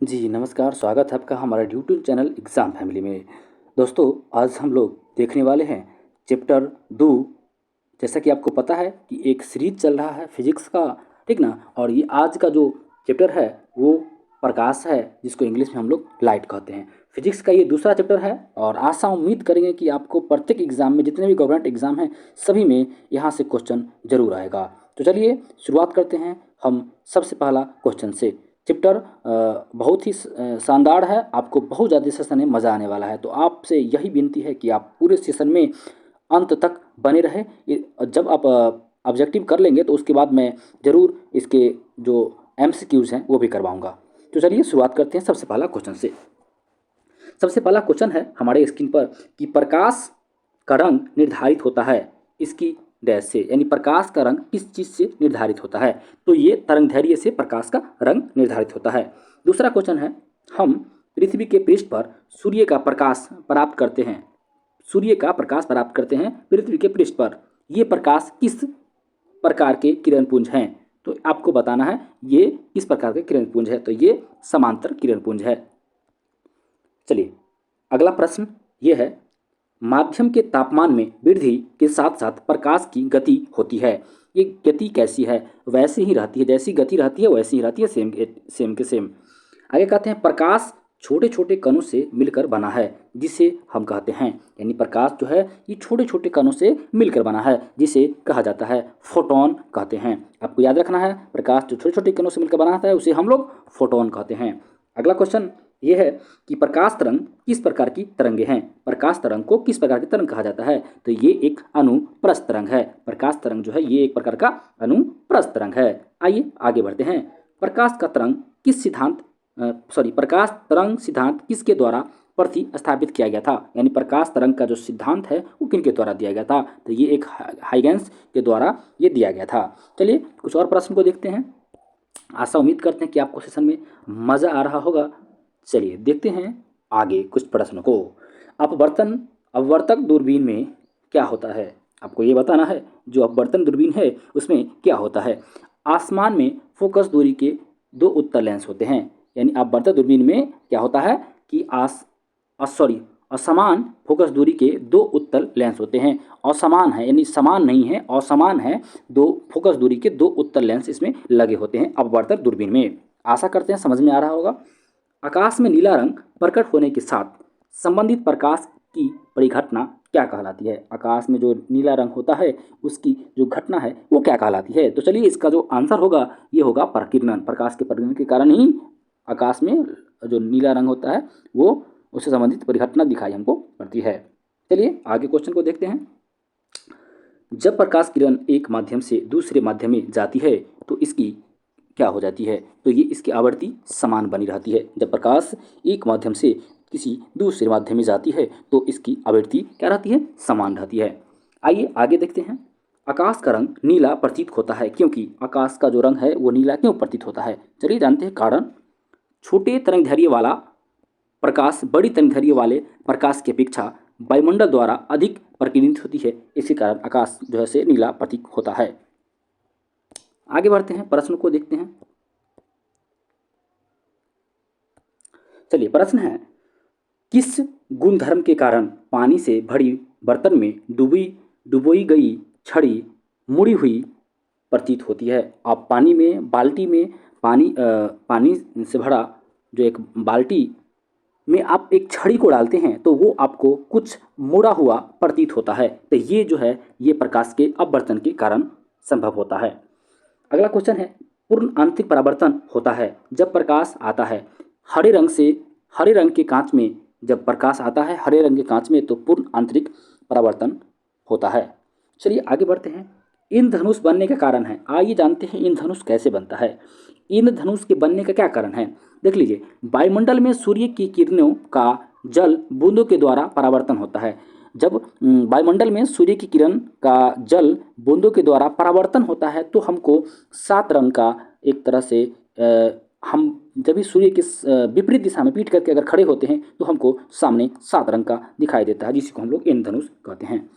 जी नमस्कार, स्वागत है आपका हमारे यूट्यूब चैनल एग्ज़ाम फैमिली में। दोस्तों, आज हम लोग देखने वाले हैं चैप्टर 2। जैसा कि आपको पता है कि एक सीरीज चल रहा है फिजिक्स का, ठीक ना। और ये आज का जो चैप्टर है वो प्रकाश है, जिसको इंग्लिश में हम लोग लाइट कहते हैं। फिजिक्स का ये दूसरा चैप्टर है और आशा उम्मीद करेंगे कि आपको प्रत्येक एग्जाम में, जितने भी गवर्नमेंट एग्जाम हैं सभी में यहाँ से क्वेश्चन जरूर आएगा। तो चलिए शुरुआत करते हैं हम सबसे पहला क्वेश्चन से। चैप्टर बहुत ही शानदार है, आपको बहुत ज़्यादा सेशन में मज़ा आने वाला है। तो आपसे यही विनती है कि आप पूरे सेशन में अंत तक बने रहे। जब आप ऑब्जेक्टिव कर लेंगे तो उसके बाद मैं ज़रूर इसके जो एमसीक्यूज़ हैं वो भी करवाऊंगा। तो चलिए शुरुआत करते हैं सबसे पहला क्वेश्चन से। सबसे पहला क्वेश्चन है हमारे स्क्रीन पर कि प्रकाश का रंग निर्धारित होता है इसकी डैश से, यानी प्रकाश का रंग किस चीज़ से निर्धारित होता है। तो ये तरंगदैर्घ्य से प्रकाश का रंग निर्धारित होता है। दूसरा क्वेश्चन है, हम पृथ्वी के पृष्ठ पर सूर्य का प्रकाश प्राप्त करते हैं। सूर्य का प्रकाश प्राप्त करते हैं पृथ्वी के पृष्ठ पर। ये प्रकाश किस प्रकार के किरण पुंज हैं। तो आपको बताना है ये किस प्रकार के किरण पुंज है। तो ये समांतर किरण पुंज है। चलिए अगला प्रश्न ये है, माध्यम के तापमान में वृद्धि के साथ साथ प्रकाश की गति होती है। ये गति कैसी है? वैसी ही रहती है, जैसी गति रहती है वैसी ही रहती है, सेम के सेम। आगे कहते हैं प्रकाश छोटे छोटे कणों से मिलकर बना है, जिसे हम कहते हैं, यानी प्रकाश जो है ये छोटे छोटे कणों से मिलकर बना है, जिसे कहा जाता है फोटोन कहते हैं। आपको याद रखना है, प्रकाश जो छोटे छोटे कणों से मिलकर बना है उसे हम लोग फोटोन कहते हैं। अगला क्वेश्चन ये है कि प्रकाश तरंग किस प्रकार की तरंगे हैं। प्रकाश तरंग को किस प्रकार की तरंग कहा जाता है। तो ये एक अनुप्रस्थ तरंग है। प्रकाश तरंग जो है ये एक प्रकार का अनुप्रस्थ तरंग है। आइए आगे बढ़ते हैं। प्रकाश का तरंग किस सिद्धांत प्रकाश तरंग सिद्धांत किसके द्वारा प्रतिस्थापित किया गया था। यानी प्रकाश तरंग का जो सिद्धांत है वो किनके द्वारा दिया गया था। तो ये एक हाइगेंस के द्वारा ये दिया गया था। चलिए कुछ और प्रश्न को देखते हैं। आशा उम्मीद करते हैं कि आपको सेशन में मज़ा आ रहा होगा। चलिए देखते हैं आगे कुछ प्रश्नों को। अपवर्तक दूरबीन में क्या होता है। आपको ये बताना है जो अपवर्तन दूरबीन है उसमें क्या होता है। आसमान में फोकस दूरी के दो उत्तल लेंस होते हैं। यानी अपवर्तक दूरबीन में क्या होता है कि असमान फोकस दूरी के दो उत्तल लेंस होते हैं। असमान है यानी समान नहीं है, असमान है। दो फोकस दूरी के दो उत्तल लेंस इसमें लगे होते हैं अपवर्तक दूरबीन में। आशा करते हैं समझ में आ रहा होगा। आकाश में नीला रंग प्रकट होने के साथ संबंधित प्रकाश की परिघटना क्या कहलाती है। आकाश में जो नीला रंग होता है उसकी जो घटना है वो क्या कहलाती है। तो चलिए इसका जो आंसर होगा ये होगा प्रकीर्णन। प्रकाश के प्रकीर्णन के कारण ही आकाश में जो नीला रंग होता है वो उससे संबंधित परिघटना दिखाई हमको पड़ती है। चलिए आगे क्वेश्चन को देखते हैं। जब प्रकाश किरण एक माध्यम से दूसरे माध्यम में जाती है तो इसकी क्या हो जाती है। तो ये इसकी आवृत्ति समान बनी रहती है। जब प्रकाश एक माध्यम से किसी दूसरे माध्यम में जाती है तो इसकी आवृत्ति क्या रहती है, समान रहती है। आइए आगे देखते हैं। आकाश का रंग नीला प्रतीत होता है क्योंकि आकाश का जो रंग है वो नीला क्यों प्रतीत होता है। चलिए जानते हैं कारण। छोटे तरंगदैर्घ्य वाला प्रकाश बड़ी तरंगदैर्घ्य वाले प्रकाश की अपेक्षा वायुमंडल द्वारा अधिक प्रकीर्णित होती है। इसी कारण आकाश जो है से नीला प्रतीत होता है। आगे बढ़ते हैं, प्रश्न को देखते हैं। चलिए प्रश्न है, किस गुणधर्म के कारण पानी से भरी बर्तन में डुबोई गई छड़ी मुड़ी हुई प्रतीत होती है। आप पानी में बाल्टी में पानी से भरा जो एक बाल्टी में आप एक छड़ी को डालते हैं तो वो आपको कुछ मुड़ा हुआ प्रतीत होता है। तो ये जो है ये प्रकाश के अपवर्तन के कारण संभव होता है। अगला क्वेश्चन है, पूर्ण आंतरिक परावर्तन होता है जब प्रकाश आता है हरे रंग के कांच में। जब प्रकाश आता है हरे रंग के कांच में तो पूर्ण आंतरिक परावर्तन होता है। चलिए आगे बढ़ते हैं। इंद्रधनुष बनने का कारण है। आइए जानते हैं इंद्रधनुष कैसे बनता है। इंद्रधनुष के बनने का क्या कारण है। देख लीजिए, वायुमंडल में सूर्य की किरणों का जल बूंदों के द्वारा परावर्तन होता है। जब वायुमंडल में सूर्य की किरण का जल बूंदों के द्वारा परावर्तन होता है तो हमको सात रंग का एक तरह से हम जब भी सूर्य के विपरीत दिशा में पीठ करके अगर खड़े होते हैं तो हमको सामने सात रंग का दिखाई देता है, जिसको हम लोग इंद्रधनुष कहते हैं।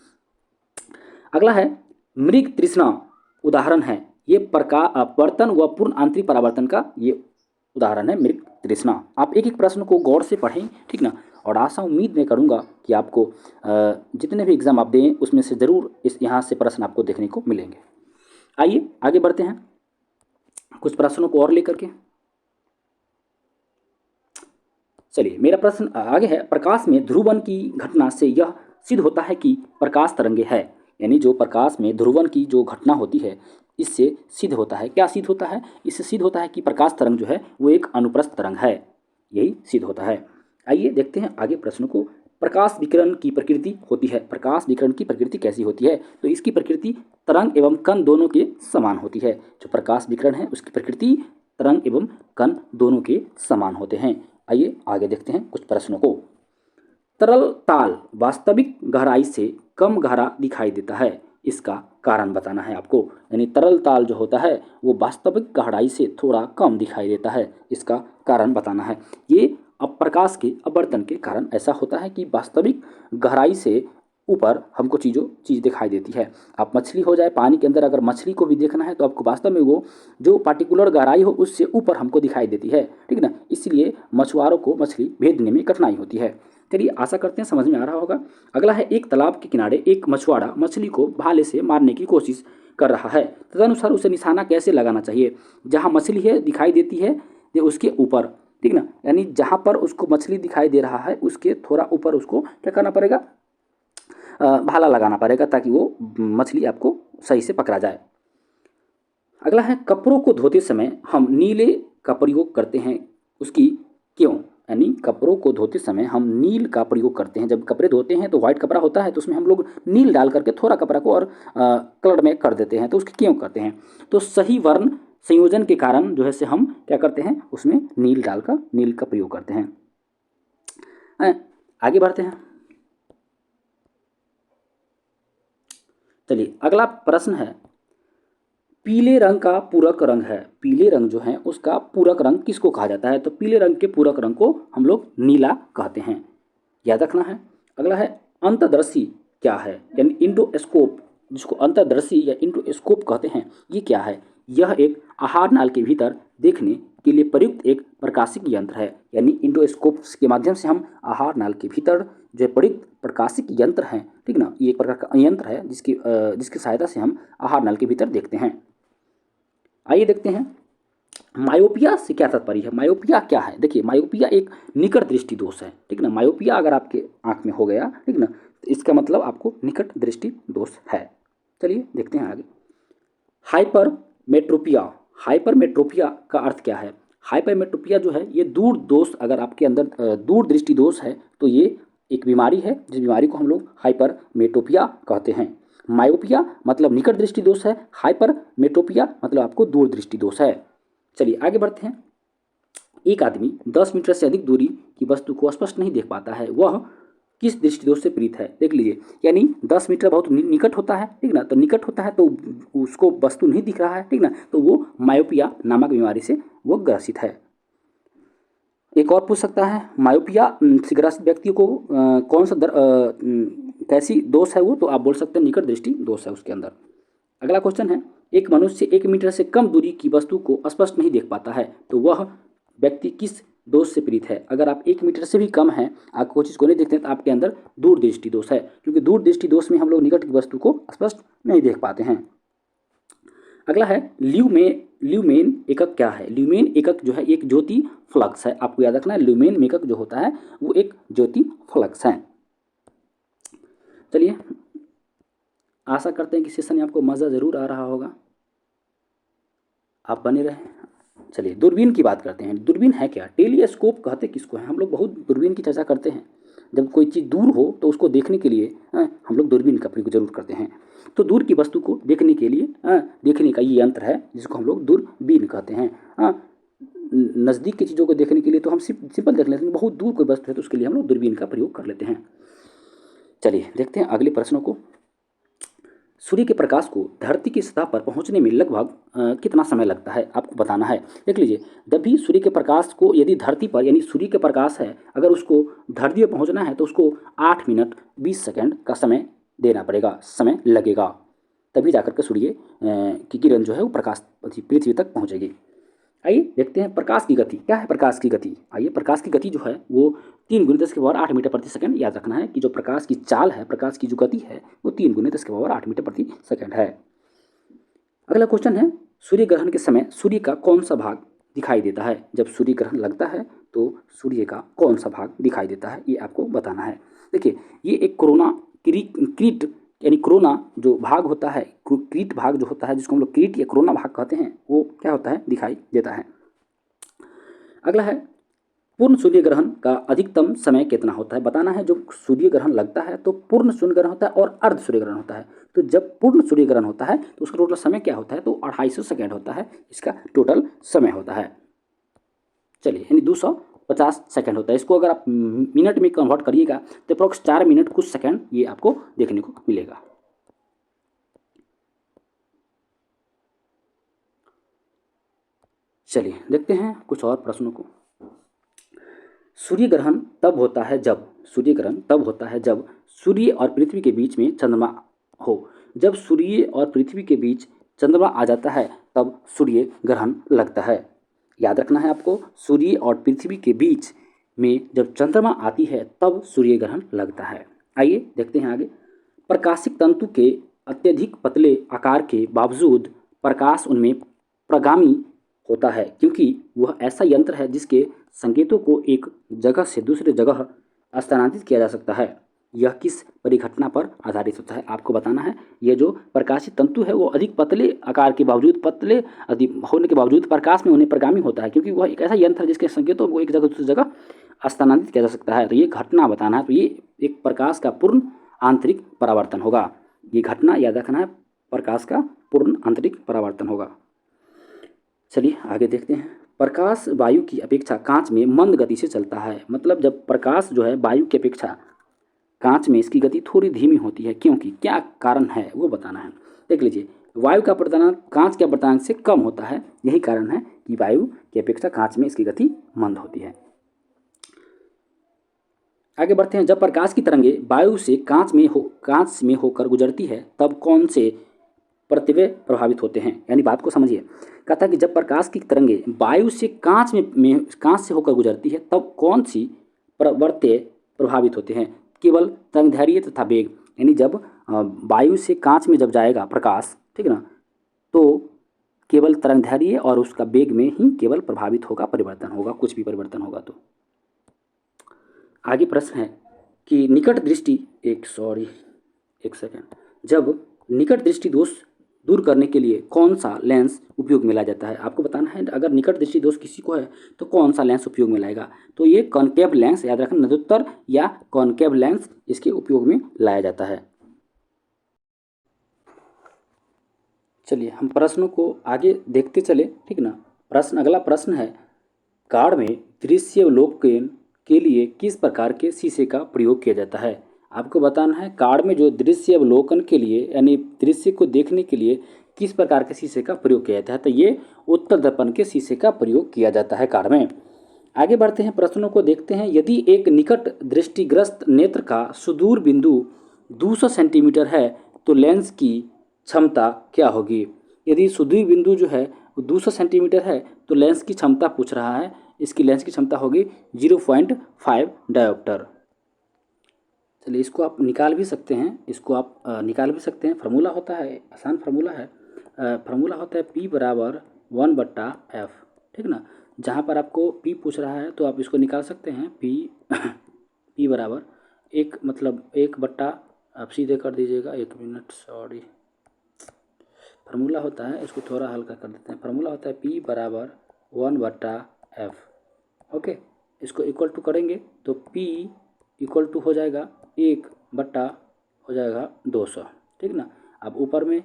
अगला है मृग तृष्णा उदाहरण है। ये अपवर्तन व पूर्ण आंतरिक परावर्तन का ये उदाहरण है मृग तृष्णा। आप एक एक प्रश्न को गौर से पढ़ें, ठीक ना। और आशा उम्मीद मैं करूँगा कि आपको जितने भी एग्ज़ाम आप दें उसमें से ज़रूर इस यहाँ से प्रश्न आपको देखने को मिलेंगे। आइए आगे बढ़ते हैं कुछ प्रश्नों को और लेकर के। चलिए, मेरा प्रश्न आगे है, प्रकाश में ध्रुवन की घटना से यह सिद्ध होता है कि प्रकाश तरंगे है। यानी जो प्रकाश में ध्रुवन की जो घटना होती है इससे सिद्ध होता है, क्या सिद्ध होता है? इससे सिद्ध होता है कि प्रकाश तरंग जो है वो एक अनुप्रस्थ तरंग है, यही सिद्ध होता है। आइए देखते हैं आगे प्रश्न को। प्रकाश विकिरण की प्रकृति होती है, प्रकाश विकिरण की प्रकृति कैसी होती है? तो इसकी प्रकृति तरंग एवं कण दोनों के समान होती है। जो प्रकाश विकिरण है उसकी प्रकृति तरंग एवं कण दोनों के समान होते हैं। आइए आगे देखते हैं कुछ प्रश्नों को। तरल ताल वास्तविक गहराई से कम गहरा दिखाई देता है, इसका कारण बताना है आपको। यानी तरल ताल जो होता है वो वास्तविक गहराई से थोड़ा कम दिखाई देता है, इसका कारण बताना है। ये अब प्रकाश के अपवर्तन के कारण ऐसा होता है कि वास्तविक गहराई से ऊपर हमको चीज़ दिखाई देती है। आप मछली हो जाए पानी के अंदर, अगर मछली को भी देखना है तो आपको वास्तव में वो जो पार्टिकुलर गहराई हो उससे ऊपर हमको दिखाई देती है, ठीक ना। इसलिए मछुआरों को मछली भेजने में कठिनाई होती है। चलिए, आशा करते हैं समझ में आ रहा होगा। अगला है, एक तालाब के किनारे एक मछुआरा मछली को भाले से मारने की कोशिश कर रहा है, तदनुसार उसे निशाना कैसे लगाना चाहिए? जहाँ मछली है दिखाई देती है ये उसके ऊपर, ठीक ना। यानी जहाँ पर उसको मछली दिखाई दे रहा है उसके थोड़ा ऊपर उसको क्या करना पड़ेगा? भाला लगाना पड़ेगा ताकि वो मछली आपको सही से पकड़ा जाए। अगला है, कपड़ों को धोते समय हम नीले का प्रयोग करते हैं, उसकी क्यों? यानी कपड़ों को धोते समय हम नील का प्रयोग करते हैं। जब कपड़े धोते हैं तो वाइट कपड़ा होता है तो उसमें हम लोग नील डाल करके थोड़ा कपड़ा को और कलर में कर देते हैं, तो उसकी क्यों करते हैं? तो सही वर्ण संयोजन के कारण जो है से हम क्या करते हैं, उसमें नील डालकर नील का प्रयोग करते हैं। आगे बढ़ते हैं। चलिए, अगला प्रश्न है, पीले रंग का पूरक रंग है, पीले रंग जो है उसका पूरक रंग किसको कहा जाता है? तो पीले रंग के पूरक रंग को हम लोग नीला कहते हैं, याद रखना है। अगला है, अंतर्दर्शी क्या है? यानी इंडोस्कोप, जिसको अंतर्दर्शी या इंडोस्कोप कहते हैं, ये क्या है? यह एक आहार नाल के भीतर देखने के लिए प्रयुक्त एक प्रकाशिक यंत्र है। यानी इंडोस्कोप के माध्यम से हम आहार नाल के भीतर जो प्रयुक्त प्रकाशिक यंत्र हैं, ठीक ना, ये एक प्रकार का यंत्र है जिसकी सहायता से हम आहार नाल के भीतर देखते हैं। आइए देखते हैं, मायोपिया से क्या तात्पर्य है? मायोपिया क्या है? देखिए, मायोपिया एक निकट दृष्टि दोष है, ठीक ना। मायोपिया अगर आपके आंख में हो गया, ठीक ना, तो इसका मतलब आपको निकट दृष्टि दोष है। चलिए देखते हैं आगे। हाइपरमेट्रोपिया, हाइपरमेट्रोपिया का अर्थ क्या है? हाइपरमेट्रोपिया जो है ये दूर दोष, अगर आपके अंदर दूर दृष्टि दोष है तो ये एक बीमारी है, जिस बीमारी को हम लोग हाइपरमेट्रोपिया कहते हैं। मायोपिया मतलब निकट दृष्टि दोष है, हाइपरमेट्रोपिया मतलब आपको दूर दृष्टि दोष है। चलिए आगे बढ़ते हैं। एक आदमी 10 मीटर से अधिक दूरी की वस्तु को स्पष्ट नहीं देख पाता है, वह किस दृष्टि दोष से पीड़ित है? देख लीजिए, यानी 10 मीटर बहुत निकट होता है, ठीक ना, तो निकट होता है तो उसको वस्तु नहीं दिख रहा है, ठीक ना, तो वो मायोपिया नामक बीमारी से वो ग्रसित है। एक और पूछ सकता है, मायोपिया से ग्रसित व्यक्तियों को कौन सा कैसी दोष है वो? तो आप बोल सकते हैं निकट दृष्टि दोष है उसके अंदर। अगला क्वेश्चन है, एक मनुष्य 1 मीटर से कम दूरी की वस्तु को स्पष्ट नहीं देख पाता है, तो वह व्यक्ति किस दोष से पीड़ित है? अगर आप 1 मीटर से भी कम हैं, आप कोई चीज़ को नहीं देखते हैं, तो आपके अंदर दूर दृष्टि दोष है, क्योंकि दूर दृष्टि दोष में हम लोग निकट की वस्तु को स्पष्ट नहीं देख पाते हैं। अगला है, ल्यूमेन एकक क्या है? ल्यूमेन एकक जो है एक ज्योति फ्लक्स है, आपको याद रखना है। ल्यूमेन एकक जो होता है वो एक ज्योति फ्लक्स है। चलिए, आशा करते हैं कि सेशन में आपको मज़ा ज़रूर आ रहा होगा, आप बने रहें। चलिए, दूरबीन की बात करते हैं। दूरबीन है क्या? टेलीस्कोप कहते किसको हैं? हम लोग बहुत दूरबीन की चर्चा करते हैं। जब कोई चीज़ दूर हो तो उसको देखने के लिए हम लोग दूरबीन का प्रयोग जरूर करते हैं। तो दूर की वस्तु को देखने के लिए देखने का ये यंत्र है जिसको हम लोग दूरबीन कहते हैं। नज़दीक की चीज़ों को देखने के लिए तो हम सिंपल देख लेते हैं, बहुत दूर कोई वस्तु है तो उसके लिए हम लोग दूरबीन का प्रयोग कर लेते हैं। चलिए देखते हैं अगले प्रश्नों को। सूर्य के प्रकाश को धरती की सतह पर पहुंचने में लगभग कितना समय लगता है? आपको बताना है। देख लीजिए, जब भी सूर्य के प्रकाश को यदि धरती पर, यानी सूर्य के प्रकाश है, अगर उसको धरती पर पहुंचना है तो उसको 8 मिनट 20 सेकंड का समय देना पड़ेगा, समय लगेगा, तभी जाकर के सूर्य की किरण जो है वो प्रकाश पृथ्वी तक पहुँचेगी। आइए देखते हैं प्रकाश की गति। क्या है प्रकाश की गति? आइए, प्रकाश की गति जो है वो 3 × 10⁸ मीटर प्रति सेकंड। याद रखना है कि जो प्रकाश की चाल है, प्रकाश की जो गति है वो 3 × 10⁸ मीटर प्रति सेकंड है। अगला क्वेश्चन है, सूर्य ग्रहण के समय सूर्य का कौन सा भाग दिखाई देता है? जब सूर्य ग्रहण लगता है तो सूर्य का कौन सा भाग दिखाई देता है, ये आपको बताना है। देखिए, ये एक कोरोना क्रीट यानी कोरोना जो भाग होता है, क्रीट भाग जो होता है, जिसको हम लोग क्रीट या कोरोना भाग कहते हैं, वो क्या होता है? दिखाई देता है। अगला है, पूर्ण सूर्य ग्रहण का अधिकतम समय कितना होता है? बताना है। जो सूर्य ग्रहण लगता है तो पूर्ण सूर्य ग्रहण होता है और अर्ध सूर्य ग्रहण होता है। तो जब पूर्ण सूर्य ग्रहण होता है तो उसका टोटल समय क्या होता है? तो 250 सेकेंड होता है, इसका टोटल समय होता है। चलिए, यानी 250 सेकेंड होता है। इसको अगर आप मिनट में कन्वर्ट करिएगा तो अप्रोक्स 4 मिनट कुछ सेकेंड ये आपको देखने को मिलेगा। चलिए देखते हैं कुछ और प्रश्नों को। सूर्य ग्रहण तब होता है जब सूर्य और पृथ्वी के बीच में चंद्रमा हो। जब सूर्य और पृथ्वी के बीच चंद्रमा आ जाता है तब सूर्य ग्रहण लगता है। याद रखना है आपको, सूर्य और पृथ्वी के बीच में जब चंद्रमा आती है तब सूर्य ग्रहण लगता है। आइए देखते हैं आगे। प्रकाशिक तंतु के अत्यधिक पतले आकार के बावजूद प्रकाश उनमें प्रगामी होता है, क्योंकि वह ऐसा यंत्र है जिसके संकेतों को एक जगह से दूसरे जगह स्थानांतरित किया जा सकता है। यह किस परिघटना पर आधारित होता है? आपको बताना है। यह जो प्रकाशित तंतु है वो अधिक पतले आकार के बावजूद, पतले अधिक होने के बावजूद प्रकाश में उन्हें प्रगामी होता है, क्योंकि वह एक ऐसा यंत्र है जिसके संकेतों को एक जगह दूसरी जगह स्थानांतरित किया जा सकता है। तो ये घटना बताना है। तो ये एक प्रकाश का पूर्ण आंतरिक परावर्तन होगा। ये घटना याद रखना है, प्रकाश का पूर्ण आंतरिक परावर्तन होगा। चलिए आगे देखते हैं। प्रकाश वायु की अपेक्षा कांच में मंद गति से चलता है। मतलब जब प्रकाश जो है वायु की अपेक्षा कांच में इसकी गति थोड़ी धीमी होती है, क्योंकि क्या कारण है वो बताना है। देख लीजिए, वायु का अपवर्तनांक कांच के अपवर्तनांक से कम होता है। यही कारण है कि वायु की अपेक्षा कांच में इसकी गति मंद होती है। आगे बढ़ते हैं। जब प्रकाश की तरंगे वायु से कांच में होकर गुजरती है तब कौन से प्रत्यय प्रभावित होते हैं? यानी बात को समझिए। कहता है कि जब प्रकाश की तरंगे वायु से कांच से होकर गुजरती है तब कौन सी प्रवर्त्य प्रभावित होते हैं? केवल तरंगदैर्घ्य तथा वेग। यानी जब वायु से कांच में जब जाएगा प्रकाश, ठीक है ना, तो केवल तरंगदैर्घ्य और उसका वेग में ही केवल प्रभावित होगा, परिवर्तन होगा, कुछ भी परिवर्तन होगा। तो आगे प्रश्न है कि निकट दृष्टि एक सेकेंड। जब निकट दृष्टि दोष दूर करने के लिए कौन सा लेंस उपयोग में लाया जाता है? आपको बताना है। अगर निकट दृष्टि दोष किसी को है तो कौन सा लेंस उपयोग में लाएगा? तो ये कॉनकेव लेंस, याद रखना, नदोत्तर या कॉनकेव लेंस इसके उपयोग में लाया जाता है। चलिए हम प्रश्नों को आगे देखते चले, ठीक ना। अगला प्रश्न है, कार में दृश्यावलोकन के लिए किस प्रकार के शीशे का प्रयोग किया जाता है? आपको बताना है। कार में जो दृश्य अवलोकन के लिए यानी दृश्य को देखने के लिए किस प्रकार के शीशे का प्रयोग किया जाता है? तो ये उत्तल दर्पण के शीशे का प्रयोग किया जाता है कार में। आगे बढ़ते हैं, प्रश्नों को देखते हैं। यदि एक निकट दृष्टिग्रस्त नेत्र का सुदूर बिंदु 200 सेंटीमीटर है तो लेंस की क्षमता क्या होगी? यदि सुदूर बिंदु जो है वो 200 सेंटीमीटर है तो लेंस की क्षमता पूछ रहा है। इसकी लेंस की क्षमता होगी 0.5 डायोप्टर। चलिए इसको आप निकाल भी सकते हैं। फार्मूला होता है, आसान फार्मूला है। फार्मूला होता है P बराबर 1/f, ठीक ना। जहाँ पर आपको P पूछ रहा है तो आप इसको निकाल सकते हैं। P बराबर 1/, आप सीधे कर दीजिएगा। 1 मिनट, सॉरी, फार्मूला होता है, इसको थोड़ा हल्का कर देते हैं। फार्मूला होता है P बराबर 1/f। ओके, इसको इक्वल टू करेंगे तो P इक्वल टू हो जाएगा 1/200, ठीक ना। अब ऊपर में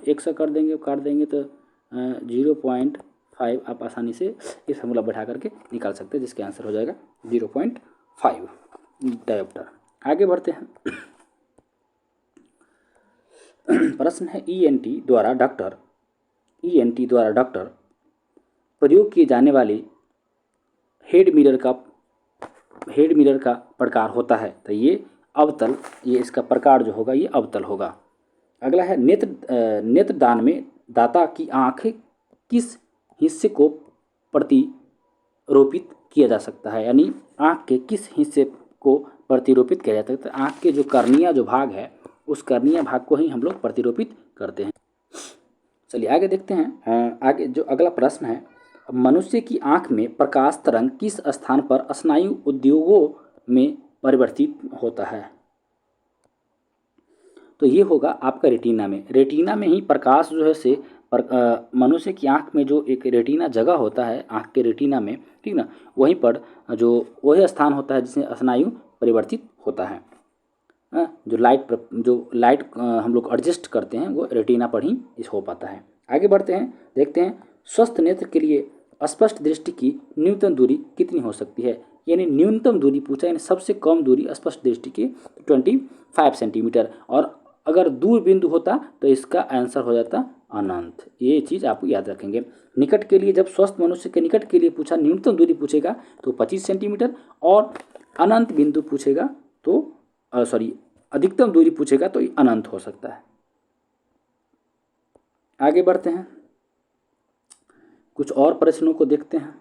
100 कर देंगे, काट देंगे तो 0.5 आप आसानी से इस फार्मूला बैठा करके निकाल सकते हैं, जिसके आंसर हो जाएगा 0.5 डायोप्टर। आगे बढ़ते हैं। प्रश्न है, ENT द्वारा डॉक्टर प्रयोग किए जाने वाले हेड मिरर का प्रकार होता है। तो ये अवतल, ये इसका प्रकार जो होगा ये अवतल होगा। अगला है, नेत्रदान में दाता की आँख किस हिस्से को प्रतिरोपित किया जा सकता है, यानी आँख के किस हिस्से को प्रतिरोपित किया जाता है? तो आँख के जो कर्निया जो भाग है उस कर्निया भाग को ही हम लोग प्रतिरोपित करते हैं। चलिए आगे देखते हैं। आगे जो अगला प्रश्न है, मनुष्य की आँख में प्रकाश तरंग किस स्थान पर स्नायु उद्योगों में परिवर्तित होता है? तो ये होगा आपका रेटिना में। रेटिना में ही प्रकाश जो है से मनुष्य की आँख में जो एक रेटिना जगह होता है आँख के रेटिना में, ठीक ना, वहीं पर जो वही स्थान होता है जिसमें स्नायु परिवर्तित होता है। जो लाइट हम लोग एडजस्ट करते हैं वो रेटिना पर ही इस हो पाता है। आगे बढ़ते हैं, देखते हैं स्वस्थ नेत्र के लिए स्पष्ट दृष्टि की न्यूनतम दूरी कितनी हो सकती है? यानी न्यूनतम दूरी पूछा, यानी सबसे कम दूरी स्पष्ट दृष्टि की 25 सेंटीमीटर, और अगर दूर बिंदु होता तो इसका आंसर हो जाता अनंत। ये चीज़ आप याद रखेंगे। निकट के लिए, जब स्वस्थ मनुष्य के निकट के लिए पूछा, न्यूनतम दूरी पूछेगा तो 25 सेंटीमीटर, और अनंत बिंदु पूछेगा तो अधिकतम दूरी पूछेगा तो अनंत हो सकता है। आगे बढ़ते हैं, कुछ और प्रश्नों को देखते हैं।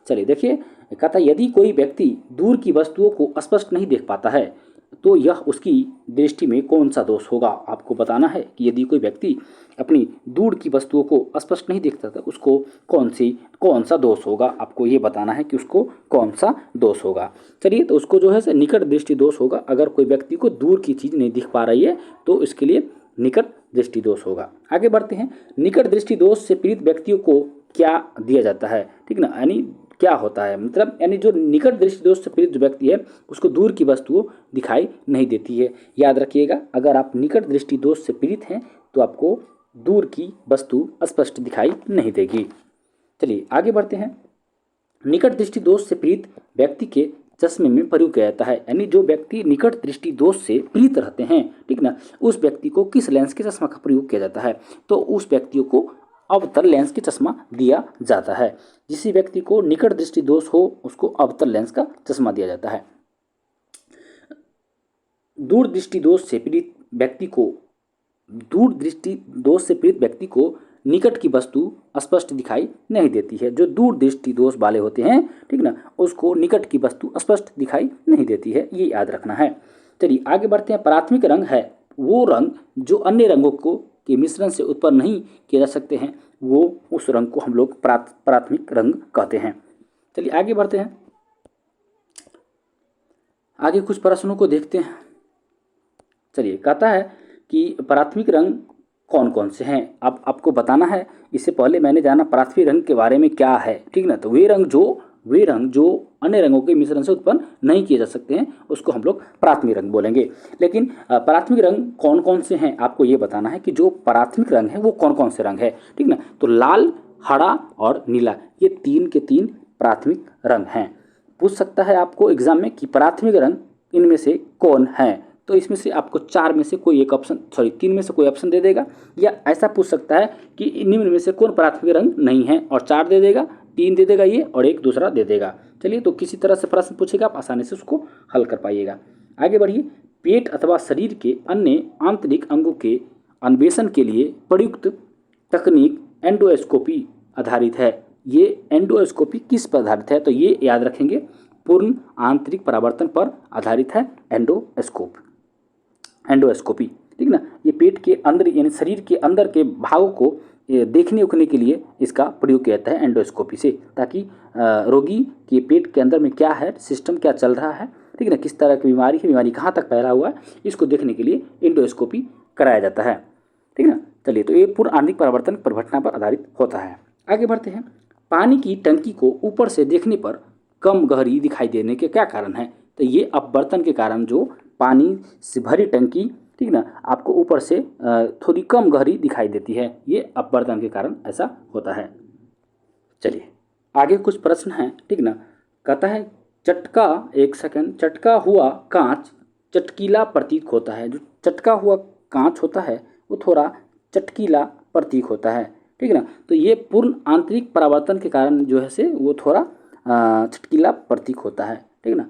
चलिए देखिए, कहता है यदि कोई व्यक्ति दूर की वस्तुओं को स्पष्ट नहीं देख पाता है तो यह उसकी दृष्टि में कौन सा दोष होगा? आपको बताना है कि यदि कोई व्यक्ति अपनी दूर की वस्तुओं को स्पष्ट नहीं देखता था उसको कौन सा दोष होगा? आपको ये बताना है कि उसको कौन सा दोष होगा। चलिए, तो उसको जो है निकट दृष्टि दोष होगा। अगर कोई व्यक्ति को दूर की चीज़ नहीं दिख पा रही है तो इसके लिए निकट दृष्टि दोष होगा। आगे बढ़ते हैं, निकट दृष्टि दोष से पीड़ित व्यक्तियों को क्या दिया जाता है? ठीक ना, यानी क्या होता है, मतलब यानी जो निकट दृष्टि दोष से पीड़ित व्यक्ति है उसको दूर की वस्तुओं दिखाई नहीं देती है। याद रखिएगा, अगर आप निकट दृष्टि दोष से पीड़ित हैं तो आपको दूर की वस्तु स्पष्ट दिखाई नहीं देगी। चलिए आगे बढ़ते हैं, निकट दृष्टि दोष से पीड़ित व्यक्ति के चश्मे में प्रयोग किया जाता है, यानी जो व्यक्ति निकट दृष्टि दोष से पीड़ित रहते हैं, ठीक ना, उस व्यक्ति को किस लेंस के चश्मा का प्रयोग किया जाता है? तो उस व्यक्तियों को अवतल लेंस के चश्मा दिया जाता है। जिस व्यक्ति को निकट दृष्टि दोष हो उसको अवतल लेंस का चश्मा दिया जाता है। दूर दृष्टि दोष से पीड़ित व्यक्ति को निकट की वस्तु स्पष्ट दिखाई नहीं देती है। जो दूर दृष्टि दोष वाले होते हैं, ठीक ना, उसको निकट की वस्तु स्पष्ट दिखाई नहीं देती है, ये याद रखना है। चलिए आगे बढ़ते हैं, प्राथमिक रंग है वो रंग जो अन्य रंगों को के मिश्रण से उत्पन्न नहीं किए जा सकते हैं, वो उस रंग को हम लोग प्राथमिक रंग कहते हैं। चलिए आगे बढ़ते हैं, आगे कुछ प्रश्नों को देखते हैं। चलिए, कहता है कि प्राथमिक रंग कौन कौन से हैं? अब आपको बताना है। इससे पहले मैंने जाना प्राथमिक रंग के बारे में क्या है, ठीक ना, तो वे रंग जो अन्य रंगों के मिश्रण से उत्पन्न नहीं किए जा सकते हैं उसको हम लोग प्राथमिक रंग बोलेंगे। लेकिन प्राथमिक रंग कौन कौन से हैं आपको ये बताना है कि जो प्राथमिक रंग है वो कौन कौन से रंग है, ठीक ना। तो लाल, हरा और नीला, ये 3 के 3 प्राथमिक रंग हैं। पूछ सकता है आपको एग्जाम में कि प्राथमिक रंग इनमें से कौन है, तो इसमें से आपको 4 में से कोई एक ऑप्शन 3 में से कोई ऑप्शन दे देगा, या ऐसा पूछ सकता है कि निम्न में से कौन प्राथमिक रंग नहीं है और 4 दे देगा, 3 दे देगा ये और एक दूसरा दे देगा। चलिए, तो किसी तरह से प्रश्न पूछेगा आप आसानी से उसको हल कर पाइएगा। आगे बढ़िए, पेट अथवा शरीर के अन्य आंतरिक अंगों के अन्वेषण के लिए प्रयुक्त तकनीक एंडोस्कोपी आधारित है। ये एंडोस्कोपी किस पर आधारित है? तो ये याद रखेंगे, पूर्ण आंतरिक परावर्तन पर आधारित है एंडोस्कोपी, ठीक ना। ये पेट के अंदर यानी शरीर के अंदर के भागों को देखने उखने के लिए इसका प्रयोग किया जाता है एंडोस्कोपी से, ताकि रोगी के पेट के अंदर में क्या है, सिस्टम क्या चल रहा है, ठीक ना, किस तरह की बीमारी है, बीमारी कहाँ तक फैला हुआ है, इसको देखने के लिए एंडोस्कोपी कराया जाता है, ठीक ना। चलिए, तो ये पूर्ण आंतरिक परावर्तन परिघटना पर आधारित होता है। आगे बढ़ते हैं, पानी की टंकी को ऊपर से देखने पर कम गहरी दिखाई देने के क्या कारण है? तो ये अपवर्तन के कारण, जो पानी से भरी टंकी, ठीक ना, आपको ऊपर से थोड़ी कम गहरी दिखाई देती है, ये अपवर्तन के कारण ऐसा होता है। चलिए आगे कुछ प्रश्न हैं, ठीक ना। कहता है चटका हुआ कांच चटकीला प्रतीक होता है। जो चटका हुआ कांच होता है वो थोड़ा चटकीला प्रतीक होता है, ठीक ना। तो ये पूर्ण आंतरिक परावर्तन के कारण जो है से वो थोड़ा चटकीला प्रतीक होता है, ठीक ना।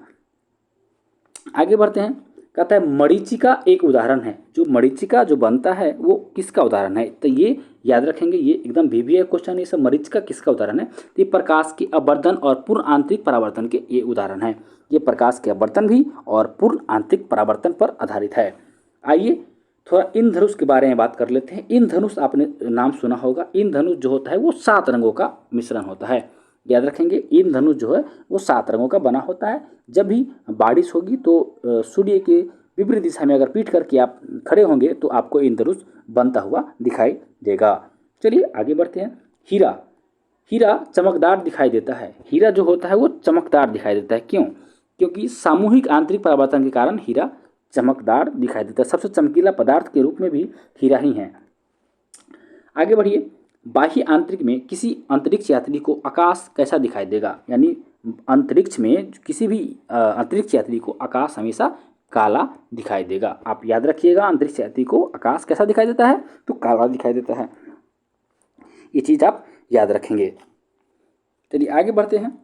आगे बढ़ते हैं, कहता है मरीचिका एक उदाहरण है। जो मरीचिका जो बनता है वो किसका उदाहरण है? तो ये याद रखेंगे, ये एकदम वीवीआई क्वेश्चन है। ये सब मरीचिका किसका उदाहरण है? तो ये प्रकाश के अपवर्तन और पूर्ण आंतरिक परावर्तन के ये उदाहरण है। ये प्रकाश के अपवर्तन भी और पूर्ण आंतरिक परावर्तन पर आधारित है। आइए थोड़ा इंद्रधनुष के बारे में बात कर लेते हैं। इंद्रधनुष आपने नाम सुना होगा। इंद्रधनुष जो होता है वो 7 रंगों का मिश्रण होता है। याद रखेंगे, इंद्रधनुष जो है वो 7 रंगों का बना होता है। जब भी बारिश होगी तो सूर्य के विपरीत दिशा में अगर पीठ करके आप खड़े होंगे तो आपको इंद्रधनुष बनता हुआ दिखाई देगा। चलिए आगे बढ़ते हैं। हीरा, हीरा चमकदार दिखाई देता है। हीरा जो होता है वो चमकदार दिखाई देता है। क्यों? क्योंकि सामूहिक आंतरिक परावर्तन के कारण हीरा चमकदार दिखाई देता है। सबसे चमकीला पदार्थ के रूप में भी हीरा ही है। आगे बढ़िए। बाह्य आंतरिक में किसी अंतरिक्ष यात्री को आकाश कैसा दिखाई देगा? यानी अंतरिक्ष में किसी भी अंतरिक्ष यात्री को आकाश हमेशा काला दिखाई देगा। आप याद रखिएगा, अंतरिक्ष यात्री को आकाश कैसा दिखाई देता है? तो काला दिखाई देता है। ये चीज़ आप याद रखेंगे। चलिए आगे बढ़ते हैं।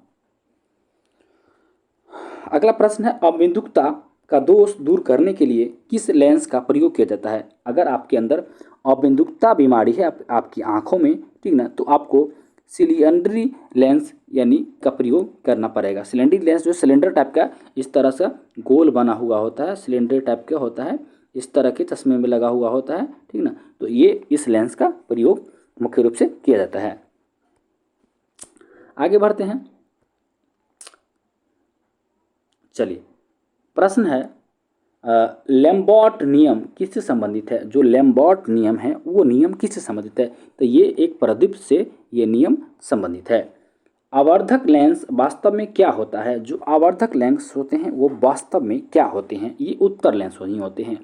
अगला प्रश्न है, अबिंदुकता का दोष दूर करने के लिए किस लेंस का प्रयोग किया जाता है? अगर आपके अंदर अबिंदुकता बीमारी है आपकी आंखों में, ठीक ना, तो आपको सिलिंडरी लेंस यानी का प्रयोग करना पड़ेगा। सिलेंडरी लेंस जो सिलेंडर टाइप का इस तरह से गोल बना हुआ होता है, सिलेंडर टाइप का होता है, इस तरह के चश्मे में लगा हुआ होता है, ठीक ना। तो ये इस लेंस का प्रयोग मुख्य रूप से किया जाता है। आगे बढ़ते हैं। चलिए प्रश्न है, लैम्बर्ट नियम किससे संबंधित है? जो लैम्बर्ट नियम है वो नियम किससे संबंधित है? तो ये एक प्रदीप्त से ये नियम संबंधित है। आवर्धक लेंस वास्तव में क्या होता है? जो आवर्धक लेंस होते हैं वो वास्तव में क्या होते हैं? ये उत्तर लेंस नहीं होते हैं।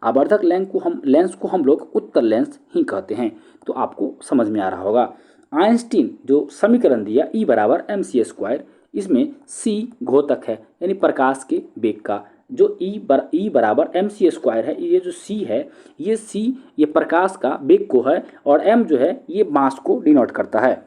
आवर्धक लेंस को हम लोग उत्तर लेंस ही कहते हैं। तो आपको समझ में आ रहा होगा। आइंस्टीन जो समीकरण दिया E बराबर mc², इसमें c घोतक है यानी प्रकाश के वेग का। जो E बराबर mc² है, ये जो c है, ये c ये प्रकाश का वेग को है और m जो है ये मास को डिनोट करता है।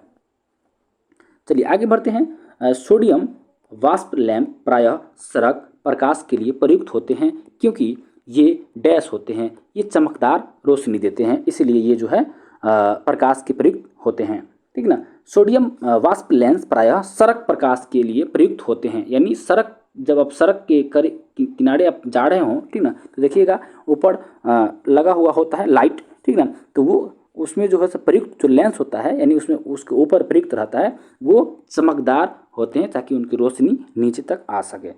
चलिए आगे बढ़ते हैं। सोडियम वाष्प लैंप प्रायः सड़क प्रकाश के लिए प्रयुक्त होते हैं क्योंकि ये डैश होते हैं, ये चमकदार रोशनी देते हैं, इसलिए ये जो है प्रकाश के प्रयुक्त होते हैं, ठीक ना। सोडियम वाष्प लेंस प्रायः सड़क प्रकाश के लिए प्रयुक्त होते हैं। यानी सड़क, जब आप सड़क के किनारे आप जा रहे हो, ठीक ना, तो देखिएगा ऊपर लगा हुआ होता है लाइट, ठीक ना, तो वो उसमें जो है प्रयुक्त जो लेंस होता है यानी उसमें उसके ऊपर प्रयुक्त रहता है, वो चमकदार होते हैं ताकि उनकी रोशनी नीचे तक आ सके।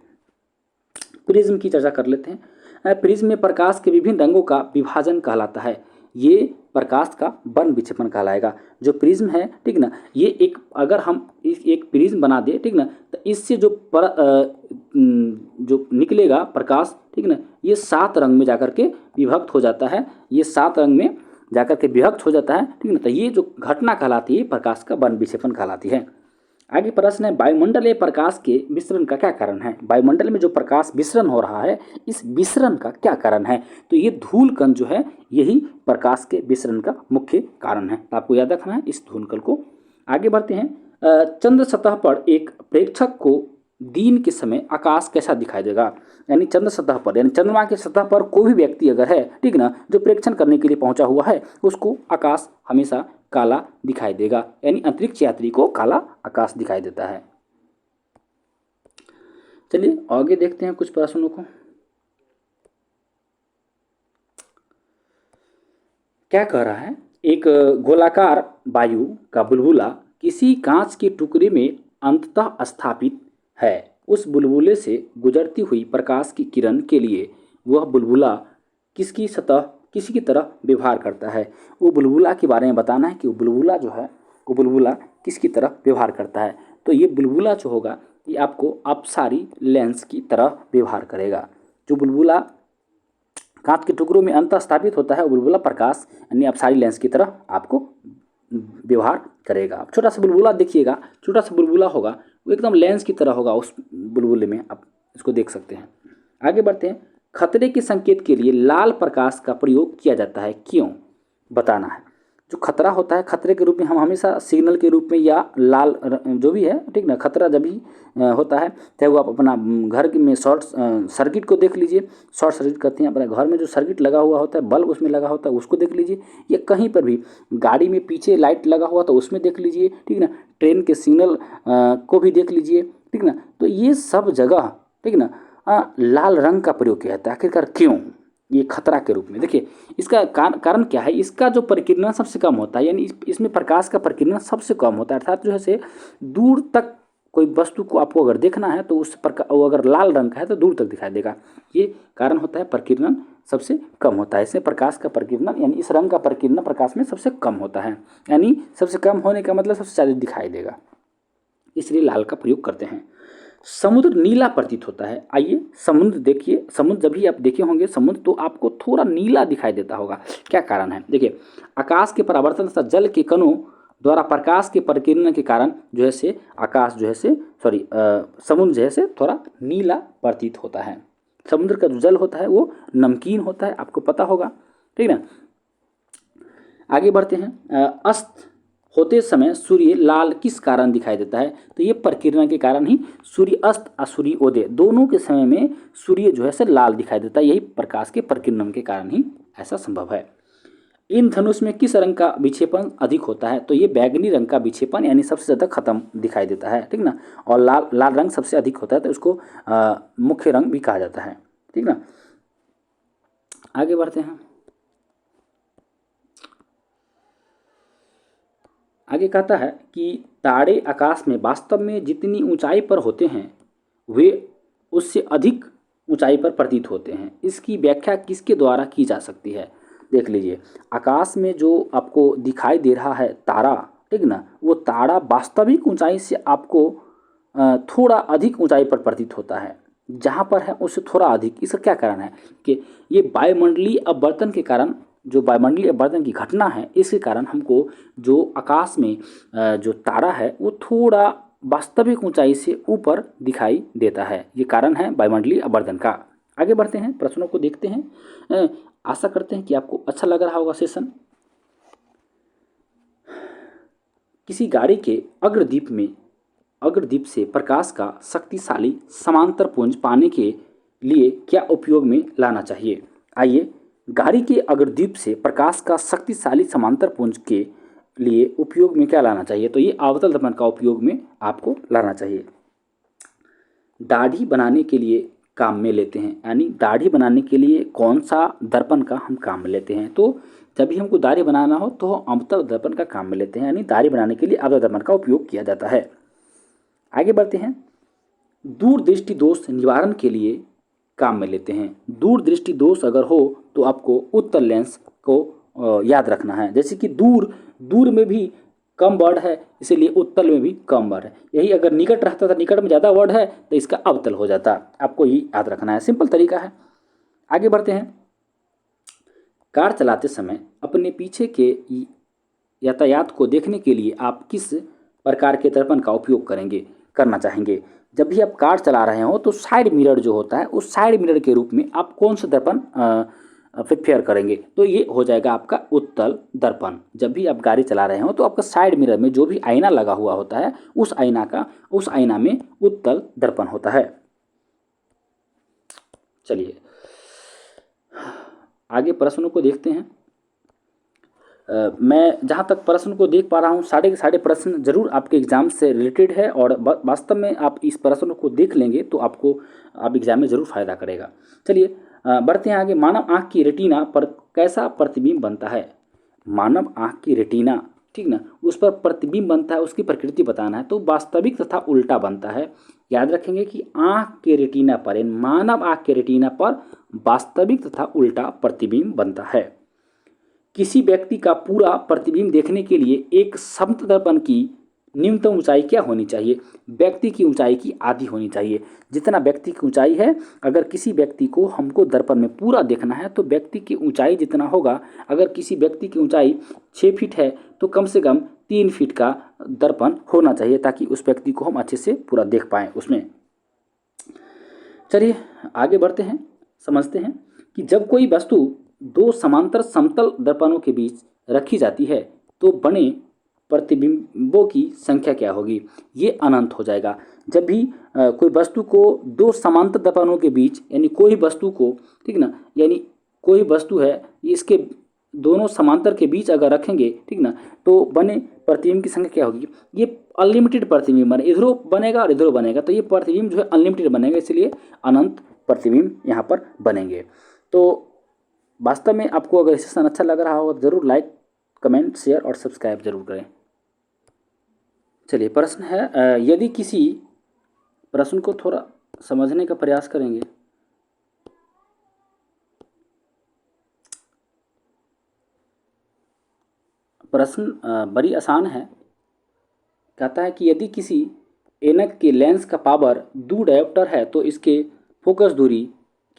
प्रिज्म की चर्चा कर लेते हैं। प्रिज्म में प्रकाश के विभिन्न रंगों का विभाजन कहलाता है। ये प्रकाश का वर्ण विक्षेपण कहलाएगा। जो प्रिज्म है, ठीक ना, ये एक, अगर हम एक प्रिज्म बना दे, ठीक ना, तो इससे जो निकलेगा प्रकाश, ठीक ना, ये 7 रंग में जाकर के विभक्त हो जाता है। ये 7 रंग में जाकर के विभक्त हो जाता है, ठीक ना। तो ये जो घटना कहलाती है प्रकाश का वर्ण विक्षेपण कहलाती है। आगे प्रश्न है, वायुमंडलीय प्रकाश के विसरण का क्या कारण है? वायुमंडल में जो प्रकाश विसरण हो रहा है, इस विसरण का क्या कारण है? तो ये धूल कण जो है यही प्रकाश के विसरण का मुख्य कारण है। तो आपको याद रखना है इस धूल कण को। आगे बढ़ते हैं। चंद्र सतह पर एक प्रेक्षक को दिन के समय आकाश कैसा दिखाई देगा? यानी चंद्र सतह पर, यानी चंद्रमा की सतह पर कोई भी व्यक्ति अगर है, ठीक ना, जो प्रेक्षण करने के लिए पहुंचा हुआ है, उसको आकाश हमेशा काला दिखाई देगा। यानी अंतरिक्ष यात्री को काला आकाश दिखाई देता है। चलिए आगे देखते हैं कुछ प्रश्नों को। क्या कह रहा है? एक गोलाकार वायु का बुलबुला किसी कांच के टुकड़े में अंततः स्थापित है। उस बुलबुले से गुजरती हुई प्रकाश की किरण के लिए वह बुलबुला किसी की तरह व्यवहार करता है। वो बुलबुला के बारे में बताना है कि वो बुलबुला जो है वो बुलबुला किसकी तरह व्यवहार करता है। तो ये बुलबुला जो होगा ये आपको अपसारी लेंस की तरह व्यवहार करेगा। जो बुलबुला कांच के टुकड़ों में अंतः स्थापित होता है वो बुलबुला प्रकाश यानी अपसारी लेंस की तरह आपको व्यवहार करेगा। आप छोटा सा बुलबुला देखिएगा, छोटा सा बुलबुला होगा, वो एकदम लेंस की तरह होगा। उस बुलबुले में आप इसको देख सकते हैं। आगे बढ़ते हैं। खतरे के संकेत के लिए लाल प्रकाश का प्रयोग किया जाता है, क्यों? बताना है। जो खतरा होता है, खतरे के रूप में हम हमेशा सिग्नल के रूप में या लाल जो भी है, ठीक ना, खतरा जब भी होता है, चाहे वो आप अपना घर में शॉर्ट सर्किट को देख लीजिए, शॉर्ट सर्किट करते हैं, अपने घर में जो सर्किट लगा हुआ होता है, बल्ब उसमें लगा होता है, उसको देख लीजिए, या कहीं पर भी गाड़ी में पीछे लाइट लगा हुआ तो उसमें देख लीजिए, ठीक ना, ट्रेन के सिग्नल को भी देख लीजिए, ठीक ना। तो ये सब जगह, ठीक ना, लाल रंग का प्रयोग किया जाता है। आखिरकार क्यों? ये खतरा के रूप में। देखिए इसका कारण क्या है, इसका जो प्रकीर्णन सबसे कम होता है, यानी इसमें प्रकाश का प्रकीर्णन सबसे कम होता है, अर्थात जो है से दूर तक कोई वस्तु को आपको अगर देखना है तो उस प्रकार, वो अगर लाल रंग का है तो दूर तक दिखाई देगा। ये कारण होता है, प्रकीर्णन सबसे कम होता है, इसमें प्रकाश का प्रकीर्णन यानी इस रंग का प्रकीर्णन प्रकाश में सबसे कम होता है, यानी सबसे कम होने का मतलब सबसे ज़्यादा दिखाई देगा, इसलिए लाल का प्रयोग करते हैं। समुद्र नीला प्रतीत होता है। आइए समुद्र देखिए, समुद्र जब भी आप देखे होंगे समुद्र तो आपको थोड़ा नीला दिखाई देता होगा। क्या कारण है? देखिए आकाश के परावर्तन तथा जल के कणों द्वारा प्रकाश के प्रकीर्णन के कारण जो है से आकाश जो है से समुद्र जो है से थोड़ा नीला प्रतीत होता है। समुद्र का जो जल होता है वो नमकीन होता है, आपको पता होगा, ठीक ना। आगे बढ़ते हैं। अस्त होते समय सूर्य लाल किस कारण दिखाई देता है? तो ये प्रकीर्णन के कारण ही सूर्य अस्त और सूर्योदय दोनों के समय में सूर्य जो है से लाल दिखाई देता है, यही प्रकाश के प्रकीर्णन के कारण ही ऐसा संभव है। इन धनुष में किस रंग का विक्षेपण अधिक होता है? तो ये बैगनी रंग का विक्षेपण यानी सबसे ज़्यादा खत्म दिखाई देता है, ठीक ना, और लाल रंग सबसे अधिक होता है, तो उसको मुख्य रंग भी कहा जाता है, ठीक ना। आगे बढ़ते हैं। आगे कहता है कि तारे आकाश में वास्तव में जितनी ऊंचाई पर होते हैं वे उससे अधिक ऊंचाई पर प्रतीत होते हैं। इसकी व्याख्या किसके द्वारा की जा सकती है? देख लीजिए, आकाश में जो आपको दिखाई दे रहा है तारा, ठीक ना, वो तारा वास्तविक ऊंचाई से आपको थोड़ा अधिक ऊंचाई पर प्रतीत होता है, जहाँ पर है उससे थोड़ा अधिक। इसका क्या कारण है? कि ये वायुमंडलीय अपवर्तन के कारण, जो वायुमंडलीय अपवर्तन की घटना है, इसके कारण हमको जो आकाश में जो तारा है वो थोड़ा वास्तविक ऊंचाई से ऊपर दिखाई देता है। ये कारण है वायुमंडलीय अपवर्तन का। आगे बढ़ते हैं, प्रश्नों को देखते हैं। आशा करते हैं कि आपको अच्छा लग रहा होगा सेशन। किसी गाड़ी के अग्रदीप से प्रकाश का शक्तिशाली समांतर पुंज पाने के लिए क्या उपयोग में लाना चाहिए? आइए, गाड़ी के अग्रदीप से प्रकाश का शक्तिशाली समांतर पुंज के लिए उपयोग में क्या लाना चाहिए? तो ये अवतल दर्पण का उपयोग में आपको लाना चाहिए। दाढ़ी बनाने के लिए काम में लेते हैं, यानी दाढ़ी बनाने के लिए कौन सा दर्पण का हम काम में लेते हैं? तो जब भी हमको दाढ़ी बनाना हो तो हम अवतल दर्पण का काम में लेते हैं, यानी दाढ़ी बनाने के लिए अवतल दर्पण का उपयोग किया जाता है। आगे बढ़ते हैं। दूरदृष्टि दोष निवारण के लिए काम में लेते हैं। दूरदृष्टि दोष अगर हो तो आपको उत्तल लेंस को याद रखना है, जैसे कि दूर में भी कम वर्ड है, इसीलिए उत्तल में भी कम वर्ड है। यही अगर निकट रहता था, निकट में ज़्यादा वर्ड है तो इसका अवतल हो जाता। आपको ये याद रखना है, सिंपल तरीका है। आगे बढ़ते हैं। कार चलाते समय अपने पीछे के यातायात को देखने के लिए आप किस प्रकार के दर्पण का उपयोग करना चाहेंगे? जब भी आप कार चला रहे हो तो साइड मिरर जो होता है उस साइड मिरर के रूप में आप कौन सा दर्पण प्रिपेयर करेंगे? तो ये हो जाएगा आपका उत्तल दर्पण। जब भी आप गाड़ी चला रहे हो तो आपका साइड मिरर में जो भी आईना लगा हुआ होता है उस आईना में उत्तल दर्पण होता है। चलिए आगे प्रश्नों को देखते हैं। मैं जहाँ तक प्रश्न को देख पा रहा हूँ सारे के सारे प्रश्न जरूर आपके एग्ज़ाम से रिलेटेड है, और वास्तव में आप इस प्रश्नों को देख लेंगे तो आप एग्ज़ाम में ज़रूर फायदा करेगा। चलिए बढ़ते हैं आगे। मानव आँख की रेटिना पर कैसा प्रतिबिंब बनता है? मानव आँख की रेटिना, ठीक ना, उस पर प्रतिबिंब बनता है, उसकी प्रकृति बताना है, तो वास्तविक तथा उल्टा बनता है। याद रखेंगे कि आँख के रेटिना पर, मानव आँख के रेटिना पर वास्तविक तथा उल्टा प्रतिबिंब बनता है। किसी व्यक्ति का पूरा प्रतिबिंब देखने के लिए एक समतल दर्पण की न्यूनतम ऊंचाई क्या होनी चाहिए? व्यक्ति की ऊंचाई की आधी होनी चाहिए। जितना व्यक्ति की ऊंचाई है, अगर किसी व्यक्ति को हमको दर्पण में पूरा देखना है तो व्यक्ति की ऊंचाई जितना होगा, अगर किसी व्यक्ति की ऊंचाई 6 फीट है तो कम से कम 3 फीट का दर्पण होना चाहिए, ताकि उस व्यक्ति को हम अच्छे से पूरा देख पाएँ उसमें। चलिए आगे बढ़ते हैं, समझते हैं कि जब कोई वस्तु दो समांतर समतल दर्पणों के बीच रखी जाती है तो बने प्रतिबिंबों की संख्या क्या होगी? ये अनंत हो जाएगा। जब भी कोई वस्तु को दो समांतर दर्पणों के बीच, यानी कोई वस्तु को, ठीक ना, यानी कोई वस्तु है, इसके दोनों समांतर के बीच अगर रखेंगे, ठीक ना, तो बने प्रतिबिंब की संख्या क्या होगी? ये अनलिमिटेड प्रतिबिंब बने, इधरों बनेगा और इधरों बनेगा, तो ये प्रतिबिंब जो है अनलिमिटेड बनेगा, इसलिए अनंत प्रतिबिंब यहाँ पर बनेंगे। तो वास्तव में आपको अगर सेशन अच्छा लग रहा हो तो ज़रूर लाइक, कमेंट, शेयर और सब्सक्राइब जरूर करें। चलिए, प्रश्न है, यदि किसी प्रश्न को थोड़ा समझने का प्रयास करेंगे। प्रश्न बड़ी आसान है। कहता है कि यदि किसी ऐनक के लेंस का पावर 2 डायोप्टर है तो इसके फोकस दूरी